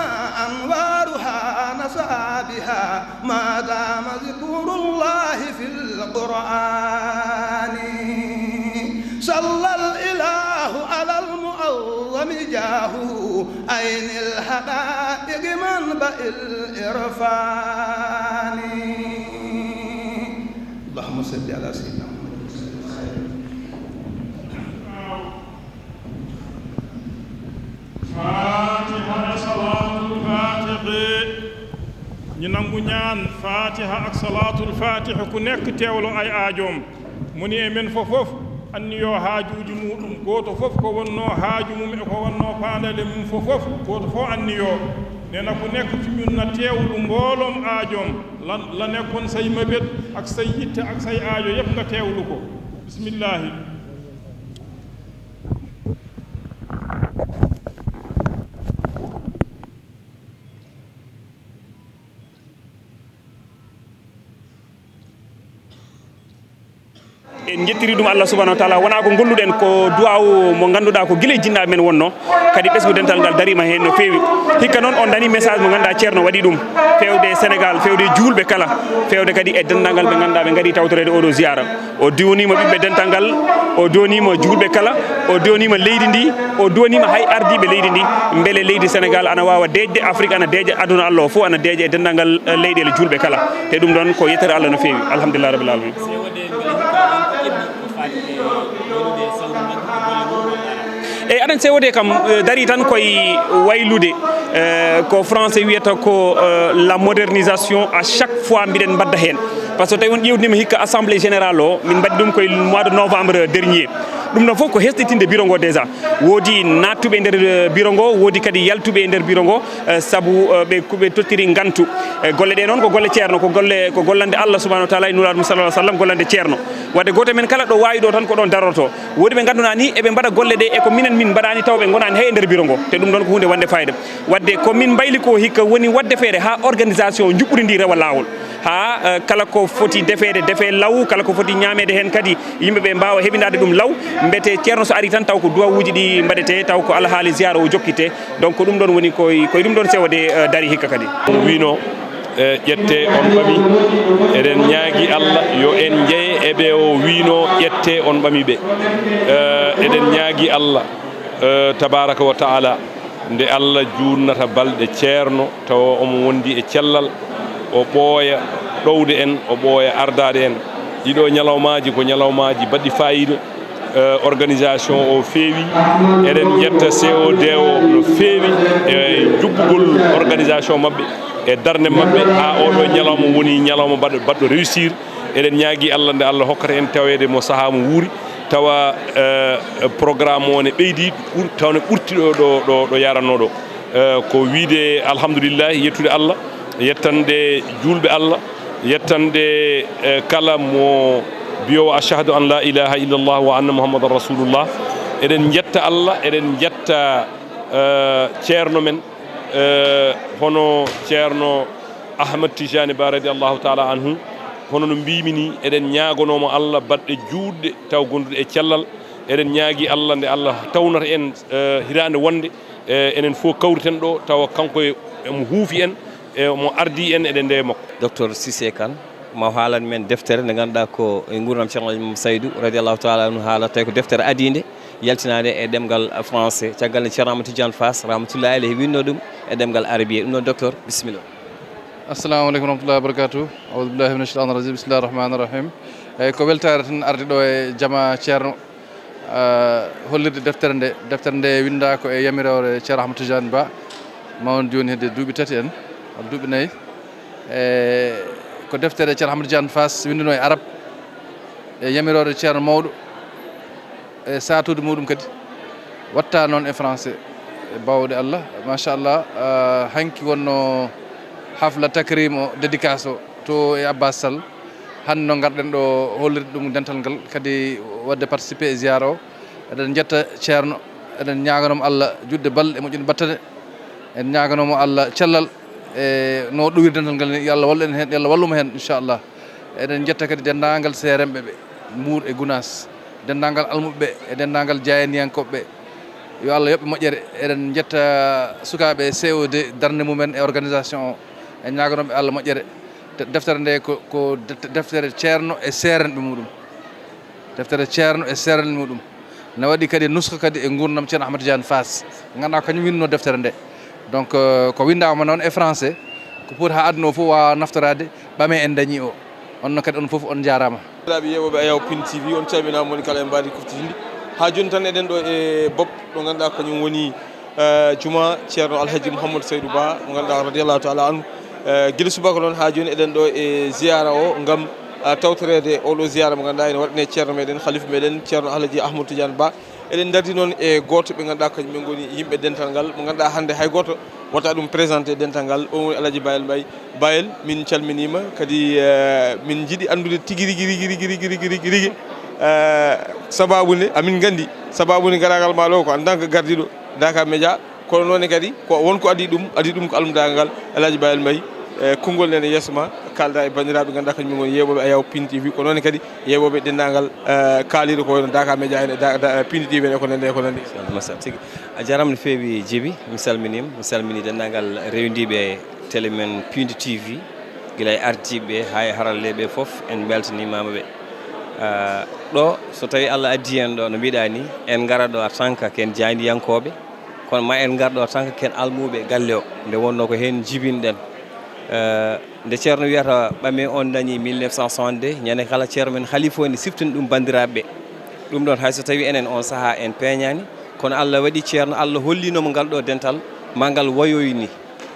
أنوارها نسعى بها ما دام ذكر الله في القرآن صلى الإله على المعظم جاهه أين الحقائق منبع الإرفان. اللهم صل على سيدنا محمد. فاتحة صلاة الفاتح ñi nangu ñaan fatiha ak salatul fatiha ku nekk teewlo ay aajoom mu ni e men fof anni yo haajuuji muɗum gooto fof ko wonno haaju mum e ko wonno paandale mum fof gooto fof anni yo nena ku nekk ci ñun na teewlu mbooloom aajoom la nekkoon say mabét ak say yitte ak say aajo yépp nga teewlu ko bismillahi en jettiri ɗum Allah subhanahu wa ta'ala wona ko golluɗen ko duwawu mo ganduɗa ko guila jinnaɓe men wonno kadi ɓesgu dental ngal darima hen no fewi hikka noon on dani message mo ganduɗa ceerno waɗi ɗum fewde Sénégal fewde julɓe kala fewde kadi e dendagal ɓe ganduɗa ɓe gaari tawtorede oɗo ziyara o diwnima ɓiɓɓe dental ngal o donima julɓe kala o donima leydi ndi o donima hay ardiɓe leydi ndi beele leydi Sénégal ana wawa deejde Afrique ana deeja aduna Allah o fof ana deeja e dendagal ngal leyɗele julɓe kala te ɗum ɗon ko yettere Allah no fewi alhamdulillah rabbil alamin. eyyi aɗa sewode kam dari tan koye waylude ko français wiyata ko la modernisation à chaque fois mbiɗen mbadda hen par ce que tawi on ƴewdima hikka assemblée générale o min mbaɗi ɗum koye mois de novembre dernier ɗum ɗon fof ko hesɗitinde bureau ngo déjà woodi nattuɓe e nder bureau ngo woodi kadi yaltuɓe e nder bureau ngo saabu ɓe tottiri gantu golle ɗe noon ko golle ceerno ko gollande Allah subahanahu wa taala e nuraɗum sallallah sallam gollande ceerno wadde goto men kala ɗo wawi ɗo tan ko ɗon daroto woodi ɓe ganduna ni eɓe mbaɗa golle ɗe e ko minen min mbaɗani taw ɓe gonani hay e nder bureau ngo te ɗum ɗon ko hunde wande fayida wadde ko min mbayli ko hikka woni wadde feere ha organisation juɓɓuri ndi rewa lawol ha kala ko foti defede defe law kala ko foti ñamede hen kadi yimɓeɓe mbawa heɓinade ɗum law mbete ceerno so ari tan taw ko duwawuji ɗi mbaɗete taw ko alhaali ziyara o jokkite donc ɗum ɗon woni koye ɗum ɗon sewode dari hikka kadi wino ƴette on ɓami eɗen ñaagui Allah yo en jeeye eɓe o wino ƴette on ɓami ɓe eɗen ñaagui Allah tabaraka wa taala nde Allah jurnata balɗe ceerno tawa omo wondi e cellal o ɓooya ɗowde en o ɓooya ardade en ɗiɗo ñalawmaji ko ñalawmaji baɗɗi fayida organisation o feewi eɗen jetta COD o no feewi e juɓɓugol organisation mabɓe e darde mabɓe ha oɗo ñalawma woni ñalawma baɗɗo réussir eɗen ñaagui Allah nde Allah hokkata en tawede mo saaha mo wuuri tawa programme o ne ɓeydi taw ne ɓurti ɗo yaranno ɗo ko wiide alhamdoulillahi yettude Allah yettande julɓe Allah yettande kala mo biyowo ashhadu an la ilaha illallah wa anna muhammadan rasulullah eɗen jetta Allah eɗen jetta ceerno men hono ceerno Ahmad Tijani Ba radiallahu taala anhu hono no mbimi ni eɗen ñagonomo Allah baɗɗe juutɗe taw gonduɗe e cellal eɗen ñaagui Allah nde Allah tawnata en hirande wonde enen fof kawriten ɗo tawa kanko mo huufi en mo ardi en eɗen nde makko docteur Cissé Kane ma haalan men deftere nde ganduɗa ko e gurdam ceerno Saydou radiallahu taala anhu haala tawi ko deftere adide yaltinade e ɗemgal français caggal nde ceerno Amadou Tidiane Fass rahmatullahi alayhi winno ɗum e ɗemgal arabie ɗum noon docteur bisimilla. assalamu aleykum warahmatullahi wabarakatuh aoudou billahi mina shaitanir rajim bismillahi rahmanir rahim eyyi ko weltare tan arde ɗo e jama ceerno hollirde deftere nde winda ko e yamirore ceerno Ahmadou Tidiane Ba mawon joni hedde duuɓi 3 en walla duuɓi 4 ko deftere ceerno Amadou Tidiane Fass winduno e arab e yamirore ceerno mawɗo e satude muɗum kadi watta noon e français e bawde Allah machallah hanki wonno hafla takrim o dédicace o to e Abbas Sall hande no garɗen ɗo hollirde ɗum dental ngal kadi wadde participé e ziyara o eɗen jetta ceerno eɗen ñaganomo Allah judde balɗe moƴƴude battane en ñaganomo Allah cellal e no ɗowir dental ngal yo Allah wallu en hen yo Allah wallumo hen inchallah eɗen jetta kadi dendagal seremɓe ɓe Mour e Gounas dendagal almuɓeɓe e dendagal jayaniyankoɓeɓe yo Allah yoɓɓe moƴƴere eɗen jetta sukaɓe COD darde mumen e organisation o e ñaganoɓe Allah moƴƴere deftere nde ko deftere ceerno e serenɓe muɗum deftere ceerno e serenɓe muɗum ne waɗi kadi nuska kadi e gurdam ceerno Ahmadou Tidiane Fass ganduɗa kañum winno deftere nde donc ko windama noon e français ko pour ha aduna o fof wawa naftorade ɓame en dañi o onno kadi on foof on jarama ɗaɓe yewoɓe Ayaw Pin TV on calminama moni kala e mbaɗi kuftitinde ha joni tan eɗen ɗo e bopp ɗo ganduɗa kañum woni juma ceerno Alhaji Mouhamadou Saydou Ba mo ganduɗa radiallahu taala anhu guila subaka noon ha joni eɗen ɗo e ziyara o gam tawtorede oɗo ziyara mo ganduɗa ene waɗane ceerno meɗen khalifa meɗen ceerno Alhaji Ahmadou Tidiane Ba eɗen dardi noon e goto ɓe ganduɗa kañumen goni yimɓe dental ngal mo ganduɗa hande hay goto wata ɗum présenté dental ngal o woni Alhaji Bayel Mbaye Bayel min calminima kadi min jiiɗi andude tigui rigui sababude amin gandi sababude garagal ma ɗo ko en tant que gardiɗo Dakar Média kono noon kadi ko wonko adi ɗum ko almudagal ngal Alhaji Bayel Mbaye konngol nene yeeso ma kalda e bandiraɓe ganduɗa kañumen goni yeɓoɓe Ayaw Pin TV ko noon kadi yeɓoɓe dendagal kaaliɗo ko wayno Dakar Média en Pin TV en ko nande masal tigui a jarama no feewi Djiby mi salmini dendagal rewdiɓe télé men Pin TV guila e ardiɓe ha e haralleɓe foof en beltanimamaɓe ɗo so tawi Allah addi en ɗo no mbiɗa ni en gara ɗo en tant que ken jaydiyankoɓe kono ma en gar ɗo en tant que ken almuɓe galle o nde wonno ko hen jibinɗen nde ceerno wiyata ɓame on dañi 1962 ñande kala ceerno men khalifa o ne siftini ɗum bandiraɓeɓe ɗum ɗon hayso tawi enen on saaha en peñani kono Allah waɗi ceerno Allah hollinomo ngal ɗo dental ma ngal wayoyni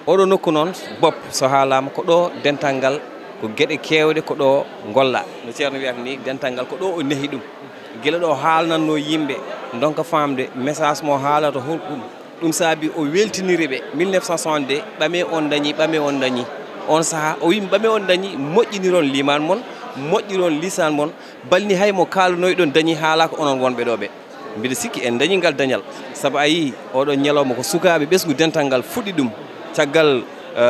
oɗo nokku noon bopp so haalama ko ɗo dental ngal ko gueɗe kewɗe ko ɗo golla no ceerno wiyata ni dental ngal ko ɗo o neehi ɗum guila ɗo haalnanno yimɓe donka famde message mo haalata holɗum ɗum saabi o weltiniriɓe 1962 ɓame on dañi on saaha o wimi ɓame on dañi moƴƴiniron liman mon moƴƴiron lisan mon balni haymo kalanoyɗon dañi haalaka onon wonɓe ɗo ɓe mbiɗa sikki en dañi ngal dañal saabu a yi oɗo ñalawma ko sukaɓe ɓesgu dental ngal fuɗɗi ɗum caggal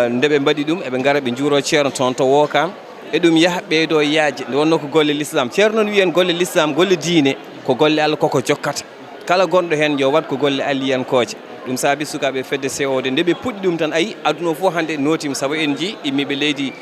ndeɓe mbaɗi ɗum eɓe gara ɓe juuro ceerno toon to Wokam e ɗum yaaha ɓeydo yaaje nde wonno ko golle l'islam ceerno noon wiyen golle l'islam golle diine ko golle Allah koko jokkata kala gonɗo hen yo wat ko golle aliyankoje ɗum saabi sukaɓe fedde COD nde ɓe puɗɗi ɗum tan ayi aduna fof hande notima saabu en jii immiɓe leydi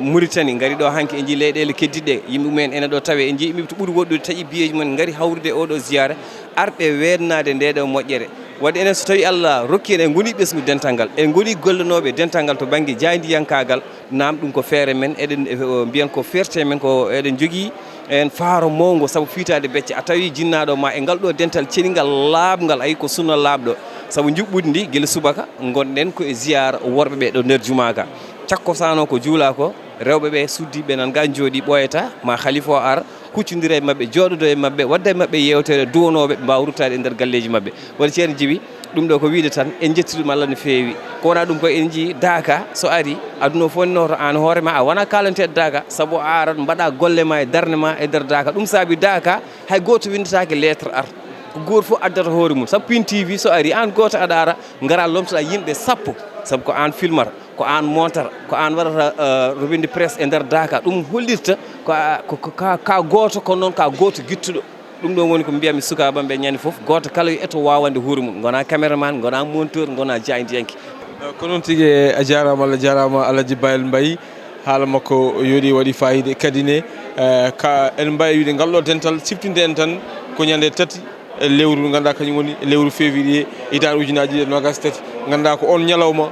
Mauritanie gari ɗo hanki en jii leyɗele keddiɗe yimɓe mumen ene ɗo tawe en jii yimɓe to ɓuuri woɗɗude taƴi biyeji mumen gari hawrude oɗo ziyara arɓe wednade ndeɗo moƴƴere waɗi enen so tawi Allah rokki en en goni ɓesgu dental ngal en goni gollanoɓe dental ngal to banggue jaydiyankagal nam ɗum ko feere men eɗen mbiyan ko fierté men ko eɗen jogui en faaro mawgo saabu fiitade becce a tawi jinnaɗo ma e ngal ɗo dental cenigal laabgal ayi ko sunna laabɗo saabu juɓɓudi ndi guila subaka gonɗen ko e ziyara worɓeɓe ɗo nder jumaka cakko sano ko juula ko rewɓeɓe suddiɓe nan ga jooɗi ɓoyata ma khalifa o ara huccodira e mabɓe jooɗodo e mabɓe wadda e mabɓe yewtere duwonoɓe ɓe mbawa ruttade e nder galleji mabɓe waɗi ceerno Djiby ɗum ɗo ko wiide tan en jetti ɗum Allah no feewi ko wona ɗum ko en jii Daka so ari aduna fof noto an hoorema a wona kalanteɗo Daka saabu a arat mbaɗa golle ma e darde ma e nder Daka ɗum saabi Daka hay goto windetake lettre ar ko goto fof addata hoore mum saabu Pin TV so ari an goto aɗa ara gara lomtoɗa yimɓe sappo saabu ko an filmata ko an montata ko an waɗata revue presse e nder Daka ɗum hollirta ka goto kono noon ka goto guittuɗo ɗum ɗon woni ko mbiyami sukaɓeɓe ñande foof goto kala yo eto wawande huure mum gona caméraman gona monteur gona jaydiyanke ko noon tigui a jarama Allah jarama Alhaji Bayel Mbaye haala makko yooɗi waɗi fayide kadi ne ka en mbawi wiide ngal ɗo dental siftinde en tan ko ñande tati lewru ganduɗa kañum woni lewru février hitande ujunaji ɗiɗi nogas tati ganduɗa ko on ñalawma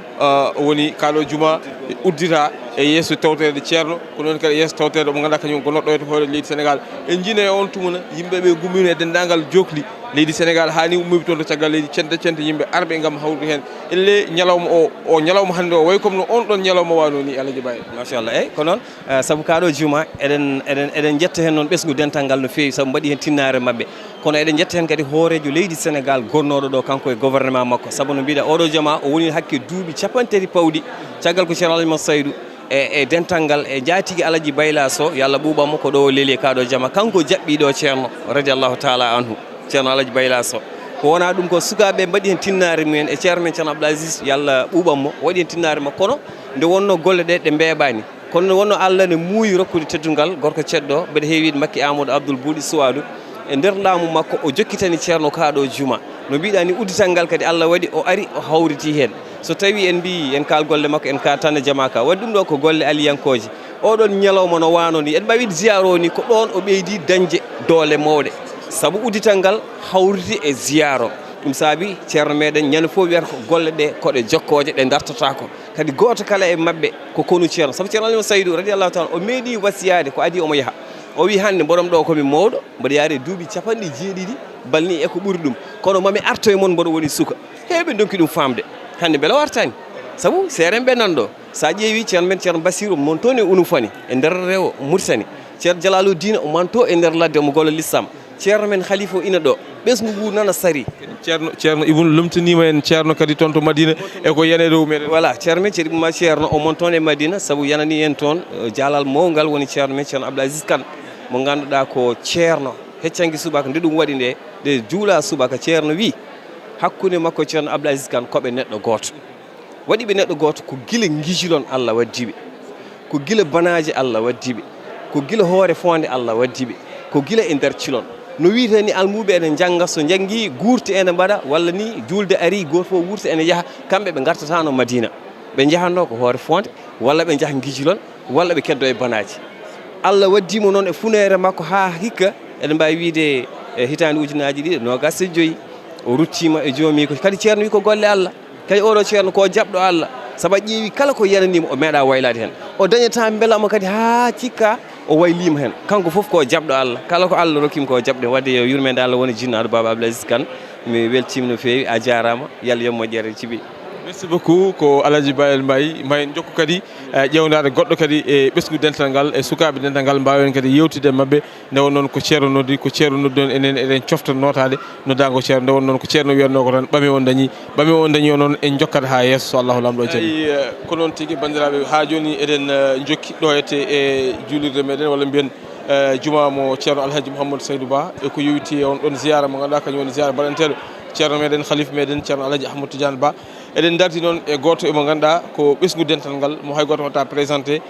woni kaɗo juma uddita e yesso tawtede ceerno ko noon kadi yesso tawtede mo ganduɗa kañum ko noɗɗo to hoore leydi Sénégal en jiine e on tumuna yimɓeɓe gummino e dendagal jokli leydi Sénégal hani ummiɓe toon to caggal leydi cente yimɓe arɓe gam hawrude hen elle ñalawma o ñalawma hande o way comme no on ɗon ñalawma wano ni Alaji Baye machallah eyyi ko noon saabu kaɗo juma eɗen jetta hen noon ɓesgu dental ngal no fewi saabu mbaɗi hen tinnare mabɓe kono eɗen jetta hen kadi hoorejo leydi Sénégal gonnoɗo ɗo kanko e gouvernement makko saabu no mbiɗa oɗo jama o woni hakke duuɓi capantati pawɗi caggal ko ceerno Alaji Saydou e dental ngal e jaatigui Alaji Bayla Sow yo Allah ɓuuɓamo ko ɗo leeli kaɗo jama kanko jaɓɓiɗo ceerno radiallahu taala anhu ceerno Alaji Bayla Sow ko wona ɗum ko sukaɓe mbaɗi hen tinnare mumen e ceerno men ceerno Abdoul Aziz yo Allah ɓuuɓammo waɗi hen tinnare makko kono nde wonno golle ɗe mbeɓani kono nde wonno Allah ne muuyi rokkude teddungal gorko ceɗɗo mbeɗa heewiide makki Amadou Abdoul Bouɗi Souwadou e nder laamu makko o jokkitani ceerno kaɗo juma no mbiɗa ni uddital ngal kadi Allah waɗi o ari o hawriti hen so tawi en mbi en kal golle makko en ka tanne jama ka waɗi ɗum ɗo ko golle aliyankoje oɗon ñalawma no wano ni en mbawi ziyaro ni ko ɗon o ɓeydi dañde doole mawɗe saabu uddital ngal hawriti e ziyaro ɗum saabi ceerno meɗen ñande fof wiyata ko golle ɗe koɗe jokkoje ɗe dartotako kadi goto kala e mabɓe ko konu ceerno saabu ceerno Alaji Saydou radiallahu taala o meeɗi wasiyade ko adi omo yaaha o wi hande mboɗom ɗo komi mawɗo mboɗo yaari duuɓi capanɗe jeeɗiɗi balni e ko ɓuuri ɗum kono mami arto e moon mboɗo woni suka heɓe donki ɗum famde hande beele wartani saabu seeren ɓe nanɗo sa ƴeewi ceerno men ceerno Bassirou mon toon e Unufani e nder rewo Mauritanie ceerno Jalaluddin o manto e nder ladde omo golla lissam ceerno men Khalifa ina ɗo ɓesgu ngu nana sari ceerno Ibnu lumtanima en ceerno kadi toon to Madina e ko yane dow meɗen voilà ceerno men ceerno Ibnu ceerno o mon toon e Madina saabu yanani en toon jaalal mawgal woni ceerno men ceerno Abdoul Aziz Kane mo ganduɗa ko ceerno heccangui subaka nde ɗum waɗi nde nde juula subaka ceerno wi hakkude makko ceerno Abdoul Aziz Kane koɓe neɗɗo goto waɗiɓe neɗɗo goto ko guila guijilon Allah waddiɓe ko guila banaji Allah waddiɓe ko guila hoore fonde Allah waddiɓe ko guila e nder cilon no wiite ni almuɓe ene jangga so janggi guurti ene mbaɗa walla ni julde ari goto fof wurta ene yaaha kamɓe ɓe gartatano Madina ɓe jahanno ko hoore fonde walla ɓe jaaha guijilon walla ɓe keddo e banaji Allah waddimo noon e funere makko ha hikka eɗen mbawi wiide e hitande ujunaji ɗiɗi nogas e joyyi o ruttima e joomi ko kadi ceerno wi ko golle Allah kadi oɗo ceerno ko jaɓɗo Allah saabu ƴeewi kala ko yananimo o meeɗa waylade hen o dañata beelamo kadi ha cikka o waylima hen kanko foof ko jaɓɗo Allah kala ko Allah rokkimo ko jaɓɗe wadde yo yurmede Allah woni jinnaɗo Baba Abdoul Aziz Kane mi weltima no fewi a jarama yalla yom moƴƴere cibi merci beaucoup ko Alaji Bayel Mbaye mayen jokku kadi ƴewnade goɗɗo kadi e ɓesgu dental ngal e sukaɓe dental ngal mbawen kadi yewtide mabɓe nde won noon ko ceerno noddi ko ceerno noddi on enen eɗen cofta notade noddago ceerno nde won noon ko ceerno wiyatno ko tan ɓame on dañi o noon en jokkat ha yesso so Allahu lamɗo jaɓi ko noon tigui bandiraɓe ha joni eɗen jokki ɗo e julirde meɗen walla mbiyen juma mo ceerno Alhaji Mouhamadou Saydou Ba e ko yowiti e on ɗon ziyara mo ganduɗa kañum woni ziyara baɗanteɗo ceerno meɗen khalife meɗen ceerno Alhaji Ahmadou Tidiane Ba eɗen darti noon e goto emo ganduɗa ko ɓesgu dental ngal mo hay goto watta présenté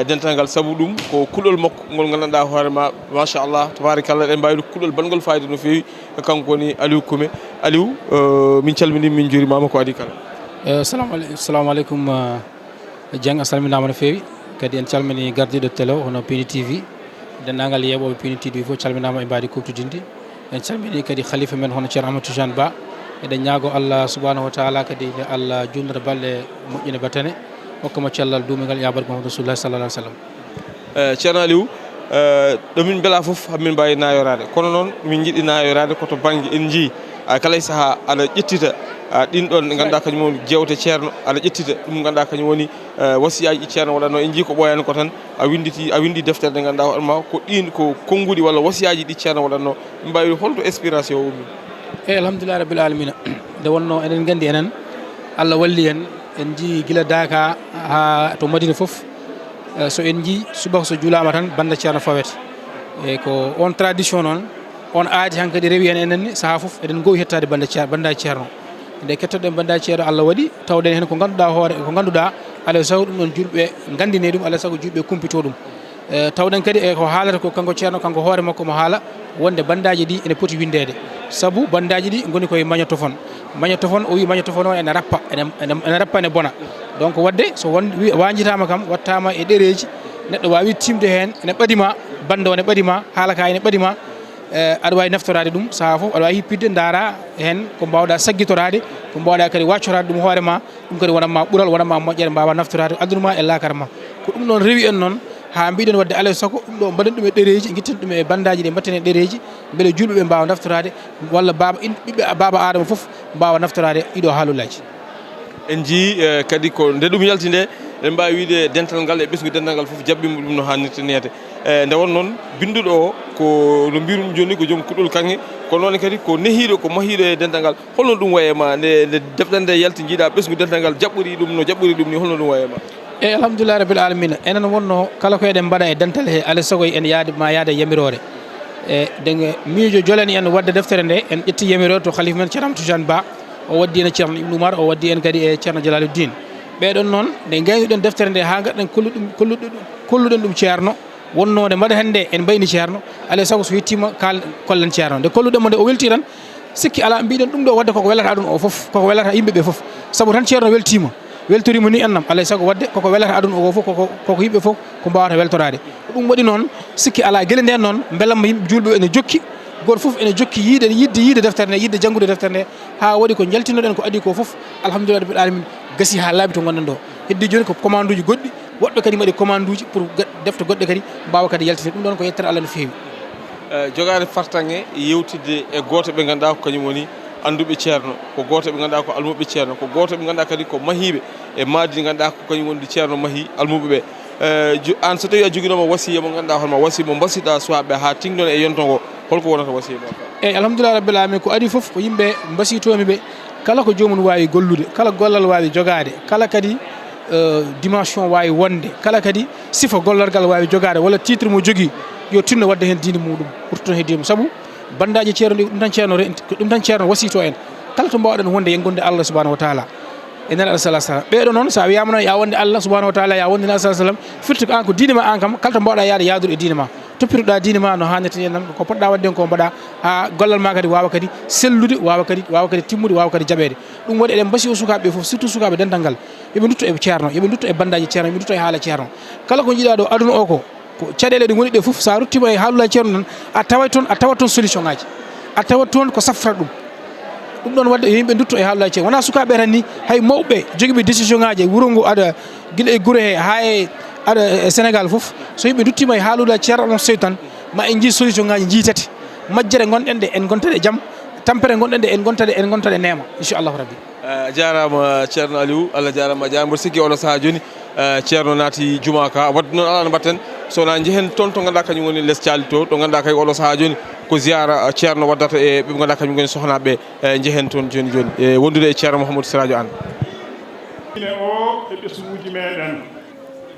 dental ngal saabu ɗum ko kuɗol makko ngol gandanɗa hoorema machallah tabarakallah eɗen mbawi kuɗol bangol fayida no fewi kanko woni Aliou Koumé Aliou min calminima min juurimama ko adi kala assalamu aleykum Dieng a salminama no fewi kadi en calmini gardiɗo télé hono Pini TV dendagal yeɓoɓe Pini TV fof calminama e mbadi kuftudinde en calmini kadi khalifa men hono ceerno Amadou Tidiane Ba eɗen ñaago Allah subhanahu wa taala kadi nde Allah jundata balɗe moƴƴine batane hokkamo cellal duumigal yabargo Muhammadu Rasulullah sallallahu alaihi wasallam ceerno Aliou ɗomin beela foof hamin mbawi nayorade kono noon min jiiɗi nayorade koto banggue en jii kala saaha aɗa ƴettita ɗin ɗon ɗe ganduɗa kañum woni jewte ceerno aɗa ƴettita ɗum ganduɗa kañum woni wasiyaji ɗi ceerno waɗatno en jii ko ɓooyani ko tan a windi deftere nde ganduɗa hoɗma ko ɗin ko konnguɗi walla wasiyaji ɗi ceerno waɗatno mbawi holto inspiration o ummi eyyi alhamdulillah rabbil alamina nde wonno eɗen gandi enen Allah walli en jii guila Daka ha to Madina foof so en jii subaka so juulama tan banda ceerno fawete e ko on tradition noon on aadi han kadi rewi hen enen ni saaha foof eɗen gowi hettade banda ceerno nde kettoɗen banda ceerno Allah waɗi tawɗen hen ko ganduɗa hoore ko ganduɗa alay sago ɗum ɗon julɓe gandine ɗum alay sago julɓe kumpito ɗum tawɗen kadi e ko haalata ko kanko ceerno kanko hoore makko mo haala wonde bandaji ɗi ene poti windede saabu bandaji ɗi goni koye magnétophone magnétophone o wi magnétophone o ene rappa ene bona donc wadde so wanjitama kam wattama e ɗereji neɗɗo wawi timde hen ene ɓadima bande o ne ɓadima haala ka ene ɓadima aɗa wawi naftorade ɗum saaha foof aɗa wawi hippidde daara hen ko mbawɗa sagguitorade ko mbawɗa kadi waccorade ɗum hoorema ɗum kadi wonanma ɓuural wonanma moƴƴere mbawa naftorade aduna ma e lakara ma ko ɗum noon rewi en noon ha mbiɗen wadde alay saago ɗum ɗo mbaɗen ɗum e ɗereji guitten ɗum e bandaji ɗe mbatten e ɗereji beele julɓeɓe mbawa naftorade walla ɓiɓɓe baba adama foof mbawa naftorade ɗiɗo haalullaji en jii kadi ko nde ɗum yalti nde en mbawi wiide dental ngal e ɓesgu dental ngal foof jaɓɓimo ɗum no hannirta niyete nde won noon binduɗo o ko no mbirum joni ko joom kuɗol kanŋe ko noon kadi ko nehiɗo ko mahiɗo e dental ngal holno ɗum wayema nde defɗan nde yalti jiiɗa ɓesgu dental ngal jaɓɓori ɗum no jaɓɓori ɗum ni holno ɗum wayema eyyi alhamdulillah rabbil alamina enen wonno kala ko eɗen mbaɗa e dental he alay saago en yaada yamirore e dege miijo jolani en wadde deftere nde en ƴetti yamirore to khalifa men ceerno Tidiane Ba o waddi en ceerno Ibn Oumar o waddi en kadi e ceerno Jalaluddin ɓeɗon noon nde gaynuɗen deftere nde ha gaɗɗen kolluɗen ɗum ceerno wonno nde mbaɗa hende en mbayni ceerno alay saago so yettima kollen ceerno nde kolluɗenmo nde o welti tan sikki ala mbiɗen ɗum ɗo wadde koko welata aduna o foof koko welata yimɓeɓe foof saabu tan ceerno weltima weltorima ni annam alay saago wadde koko welata aduna o foof koko yimɓe foof ko mbawata weltorade ɗum waɗi noon sikki ala gueɗe nden noon beelamma yimɓe julɓe ene jokki goto foof ene jokki yidde deftere nde yidde janggude deftere nde ha waɗi ko jaltinoɗen ko adi ko foof alhamdulillah rabbil alamin gasi ha laaɓi to gonɗen ɗo heddi joni ko commande uji goɗɗi woɗɓe kadi mbaɗi commande uji pour defte goɗɗe kadi mbawa kadi yaltide ɗum ɗon ko yettere Allah no fewi jogade fartange yewtidde e goto ɓe ganduɗa ko kañum woni anduɓe ceerno ko goto ɓe ganduɗa ko almuɓe ceerno ko goto ɓe ganduɗa kadi ko mahiɓe e maadi ɗi ganduɗa ko kañum woni ceerno maahi almuɓeɓe an so tawi a joguinoma wasiya mo ganduɗa holma wasiya mo mbasiyɗa suwaɓeɓe ha tingɗon e yontogo holko wonata wasiya mo eyyi alhamdulillah rabbil alamin ko adi foof ko yimɓe mbasiytomiɓe kala ko jomum wawi gollude kala gollal wawi jogade kala kadi dimension wawi wonde kala kadi sifa gollargal wawi jogade walla titre mo jogui yo tinno wadde hen diine muɗum ɓurtoton heddi mum saabu bandaji ceerno ɗi ɗum tan ceerno wasito en kala to mbawɗen wonde yen gonde Allah subhanahu wa taala e nen alah salah sallam ɓeɗo noon sa wiyama noon ya wonde Allah subhanahu wa taala ya wonde nen alah salah sallam firti ko an ko diine ma an kam kala to mbawɗa yadude e diine ma toppitoɗa diine ma no hannirta ni nan ko poɗɗa wadde ko mbaɗa ha gollal ma kadi wawa kadi sellude wawa kadi timmude wawa kadi jaɓede ɗum waɗi eɗen mbasi o sukaɓeɓe foof surtout sukaɓe dental ngal yooɓe dutto e ceerno yooɓe dutto e bandaji ceerno yooɓe dutto e haala ceerno kala ko jiiɗa ɗo aduna o ko caɗele ɗe goni ɗe foof sa ruttima e haalulaji ceerno tan a tawat toon solution ngaji a tawat toon ko safrata ɗum ɗon wadde yimɓe dutto e haalulaji ceerno wona sukaɓe tan ni hay mawɓe joguiɓe décision ngaji e wuuro ngo aɗa guila e guure he ha e aɗa e Sénégal foof so yimɓe duttima e haalulaji ceerno on soy tan ma en jii solution ngaji jiitati majjere gonɗen ɗe en gontade jaam tampere gonɗen ɗe en gontade neema inchallahu rabbi jarama ceerno Aliou Allah jarama jarama mboɗo sikki oɗo saaha joni ceerno naati juma ka wadde noon ala no mbatten sowona jehen toon to ganduɗa kañum woni less Thiali to ganduɗa kay oɗo saaha joni ko ziyara ceerno waddata e ɓe ganduɗa kañum goni sohnaɓe jehen toon joni e wondude e ceerno Mouhamadou Siradio Anne ine o e ɓesguji meɗen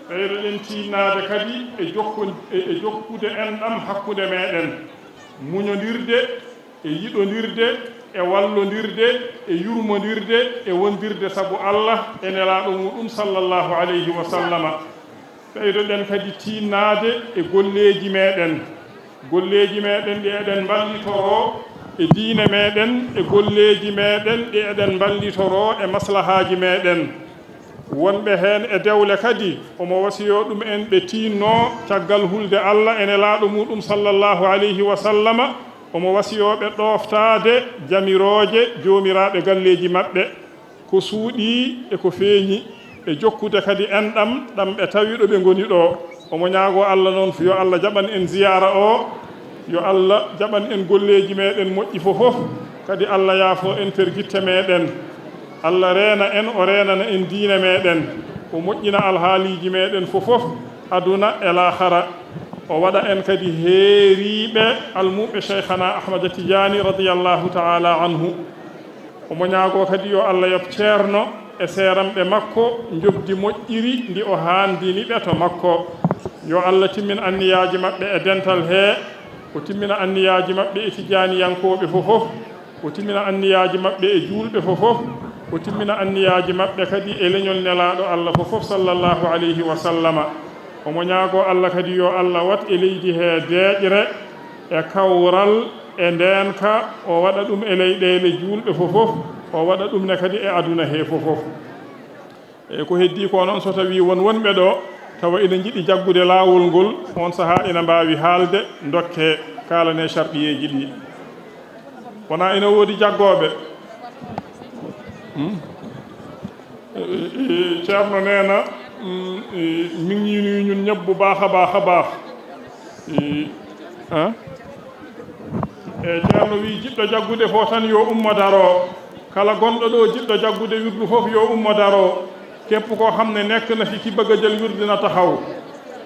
ɓeydoɗen tinnade kadi e jokkude enɗam hakkude meɗen muñodirde e yiɗodirde e wallodirde e yurmodirde e wondirde saabu Allah e nelaɗo muɗum sallllahu alayhi wa sallama ɓeydoɗen kadi tinnade e golleji meɗen ɗi eɗen ballitoro e diine meɗen e golleji meɗen ɗi eɗen ballitoro e maslahaji meɗen wonɓe heen e dewle kadi omo wasiyo ɗum en ɓe tinno caggal hulde Allah ene laaɗo muɗum sallllahu alayhi wa sallama omo wasiyoɓe ɗoftade jamiroje jomiraɓe galleji maɓɓe ko suuɗi e ko feeñi e jokkude kadi enɗam ɗam ɓe tawiɗo ɓe goni ɗo omo ñaago Allah noon yo Allah jaɓan en ziyara o yo Allah jaɓan en golleji meɗen moƴƴi fof kadi Allah yaafo en pergitte meɗen Allah reena en o reenana en diine meɗen o moƴƴina alhaaliji meɗen fof aduna e lahara o waɗa en kadi heeriɓe almuɓe cheikhana Ahmada Tidiani radiyallahu taala anhu omo ñaago kadi yo Allah yoɓ ceerno e seeramɓe makko jobdi moƴƴiri ndi o haandiniɓe to makko yo Allah timmin anniyaji maɓɓe e dental he o timmina anniyaji maɓɓe e tijaniyankoɓe fof o timmina anniyaji maɓɓe e julɓe fof o timmina anniyaji maɓɓe kadi e leñol nelaɗo Allah fof sallllahu alayhi wa sallama omo ñaago Allah kadi yo Allah wat e leydi he deeƴre e kawral e ndenka o waɗa ɗum e leyɗele julɓe fof o o waɗa ɗum ne kadi e aduna he fof e ko heddi ko noon so tawi wonɓe ɗo tawa ina jiɗi jaggude laawol ngol on sahaa ina mbaawi haalde dokke kaalane sharɗiyeeji ɗi wona ina woodi jaggooɓe ceerno neena min ñini ñun ñëpp bu baax a baax e ceerno wi jiɗɗo jaggude fof tan yo ummo daro kala gonɗo ɗo jiɗɗo jaggude wirdu fof yo ummo daro képp koo xam ne nekk na fi ki bëgg a jël wirdu na taxaw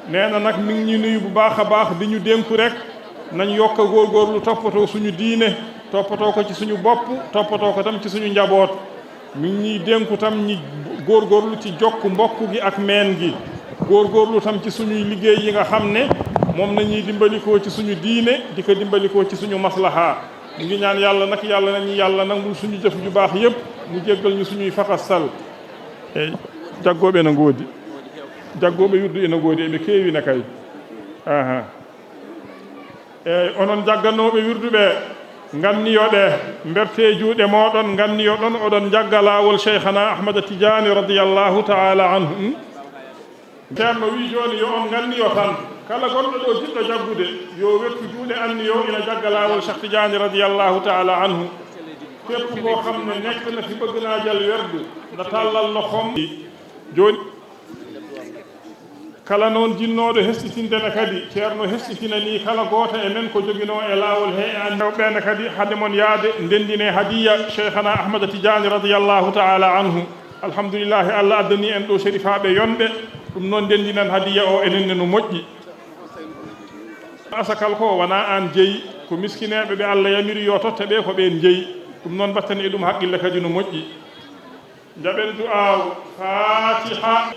nee na nag mi ngi ñu nuyu bu baax a baax di ñu dénku rek nañ yokk a góorgóorlu toppatoo suñu diine toppatoo ko ci suñu bopp toppatoo ko tam ci suñu njaboot mi ngi ñuy dénku tam ñi góorgóorlu ci jokk mbokk gi ak meen gi góorgóorlu tam ci suñuy liggéey yi nga xam ne moom nañuy dimbalikoo ci suñu diine di ko dimbalikoo ci suñu maslaha ñu ngi ñaan yàlla nag yàlla nañu yàlla nangul suñu jëf ju baax yépp mu jéggal ñu suñuy fakastal eyi jaggooɓe ene ngoodi jaggooɓe wirdu ene ngoodi eɓe keewi ne kay eyi onon jagganooɓe wirduɓe nganniyoɗe mberte juuɗe mooɗon nganniyoɗon oɗon jagga laawol cheikhana ahmada tidiani radiallahu taala anhu ceerno wi jooni yo on nganniyo tan kala gonɗo ɗo jiɗɗo jaggude yo wettu juuɗe anniyo ina jagga laawol cheikh tidiani radiallahu taala anhu képp koo xam ne nekk na fi bëgg naa jël werdu na tàllal loxom jooni kala noon jinnooɗo hestitindene kadi ceerno hestitina ni kala gooto e men ko joginoo e laawol he e annewɓeene kadi hade mon yaade ndendine hadiya cheikhana ahmada tidiani radiallahu taala anhu alhamdulillahi allah addani en ɗo sérifaaɓe yonɓe ɗum noon ndendinen hadiya o enenne no moƴƴi asakal ko wona aan jeyi ko miskineeɓe ɓe allah yamiri yo totta ɓe ko ɓeen jeyi ɗum noon mbatten e ɗum haqqille kadi no moƴƴi jaɓen du'aaw fatiha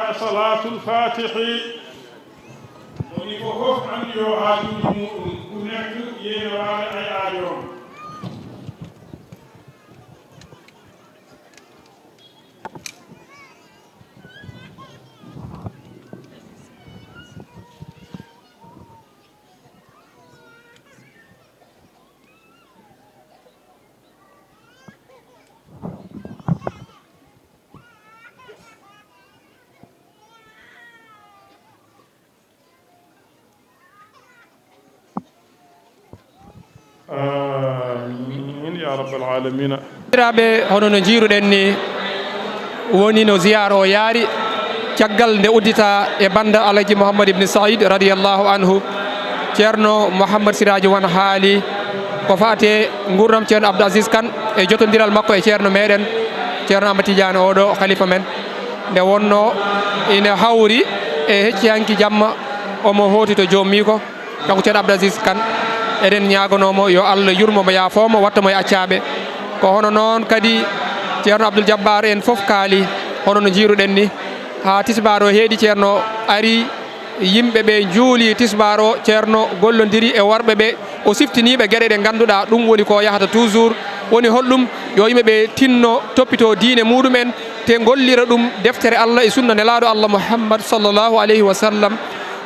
e salatul fatihi woni ko fof andi yo aajuuji muɗum ku nekk yeene waane ay aajoom amin ya rabbal alamina ɓe hono no jiiruɗen ni woni no ziyara o yaari caggal nde uddita e banda alaji mouhammad ibne saïd radiallahu anhu ceerno mouhammad siraji wan haali ko fate gurdam ceerno abdou asis kane e jotodiral makko e ceerno meɗen ceerno amadou tidiane oɗo khalifa men nde wonno ina hawri e hecciyanki jamma omo hooti to joommi ko kanko ceerno abdou asis kane eɗen ñagonomo yo allah yurmomo yaafomo wattamo e accaɓe ko hono noon kadi ceerno abdoul diabbar en foof kaali hono no jiiruɗen ni ha tisbar o heeɗi ceerno ari yimɓeɓe juuli tisbar o ceerno gollodiri e worɓe ɓe o siftiniɓe gueɗe ɗe ganduɗa ɗum woni ko yahata toujours woni holɗum yo yimɓeɓe tinno toppito diine muɗumen te gollira ɗum deftere allah e sunna nelaɗo allah mouhammad sallllahu alayhi wa sallam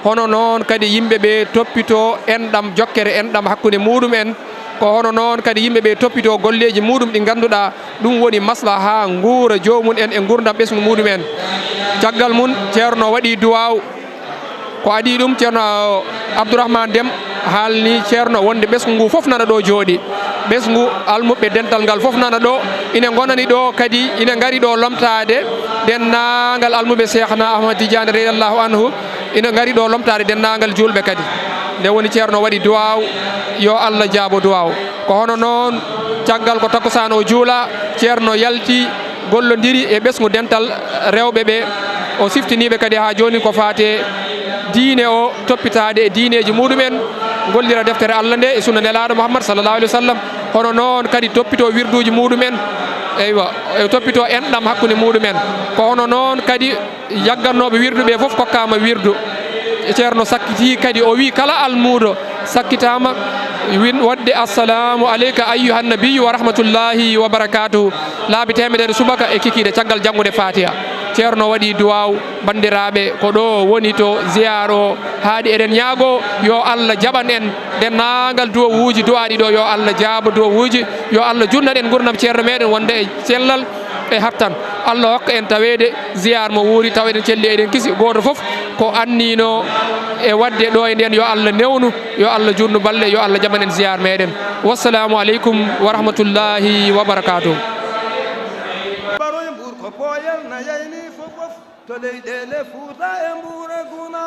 hono noon kadi yimɓeɓe toppito enɗam jokkere enɗam hakkude muɗumen ko hono noon kadi yimɓeɓe toppito golleji muɗum ɗi ganduɗa ɗum woni maslaha guura jomum en e gurdam ɓesgu muɗumen caggal mum ceerno waɗi duwaw ko adi ɗum ceerno abdourahmane dem haalni ceerno wonde ɓesgu ngu foof nana ɗo jooɗi ɓesgu almuɓe dental ngal foof nana ɗo ina gonani ɗo kadi ina gaari ɗo lomtade dennagal almuɓe cheikhna ahmad tidiane radiallahu anhu ina gaari ɗo lomtade dennagal julɓe kadi nde woni ceerno waɗi duwaw yo allah jaabo duwaw ko hono noon caggal ko takkusan o juula ceerno yalti gollodiri e ɓesgu dental rewɓe ɓe o siftiniɓe kadi ha joni ko fate diine o toppitade e diineji muɗumen gollira deftere allah nde e sunna nelaɗo mouhammad sallllahu alih wa sallam hono noon kadi toppito wirduji muɗumen eywa e toppito enɗam hakkude muɗumen ko hono noon kadi jaggannoɓe wirduɓe foof kokkama wirdu ceerno sakkiti kadi o wi kala almuɗo sakkitama wadde assalamu aleyka ayyuhan nabiyyu wa rahmatullahi wa barakatuhu laabi temedere subaka e kikiɗe caggal janggude fatiha ceerno waɗi duwaw bandiraɓe ko ɗo woni to ziyaro haadi eɗen ñaago yo Allah jaɓan en dennagal duwawuji duwaɗi ɗo yo Allah jaaba duwawuji yo Allah junna ɗen gurdam ceerno meɗen wonde e sellal e hattan Allah hokka en tawede ziyar mo wuuri taw eɗen celli eɗen kisi goto foof ko annino e wadde ɗo e nden yo Allah newnu yo Allah junnu balle yo Allah jaɓan en ziyar meɗen wassalamu aleykum wa rahmatullahi wa barakatuh baroye mbuur ko pooyel na yayni fof to leyɗele Fuuta e Mbuura Guna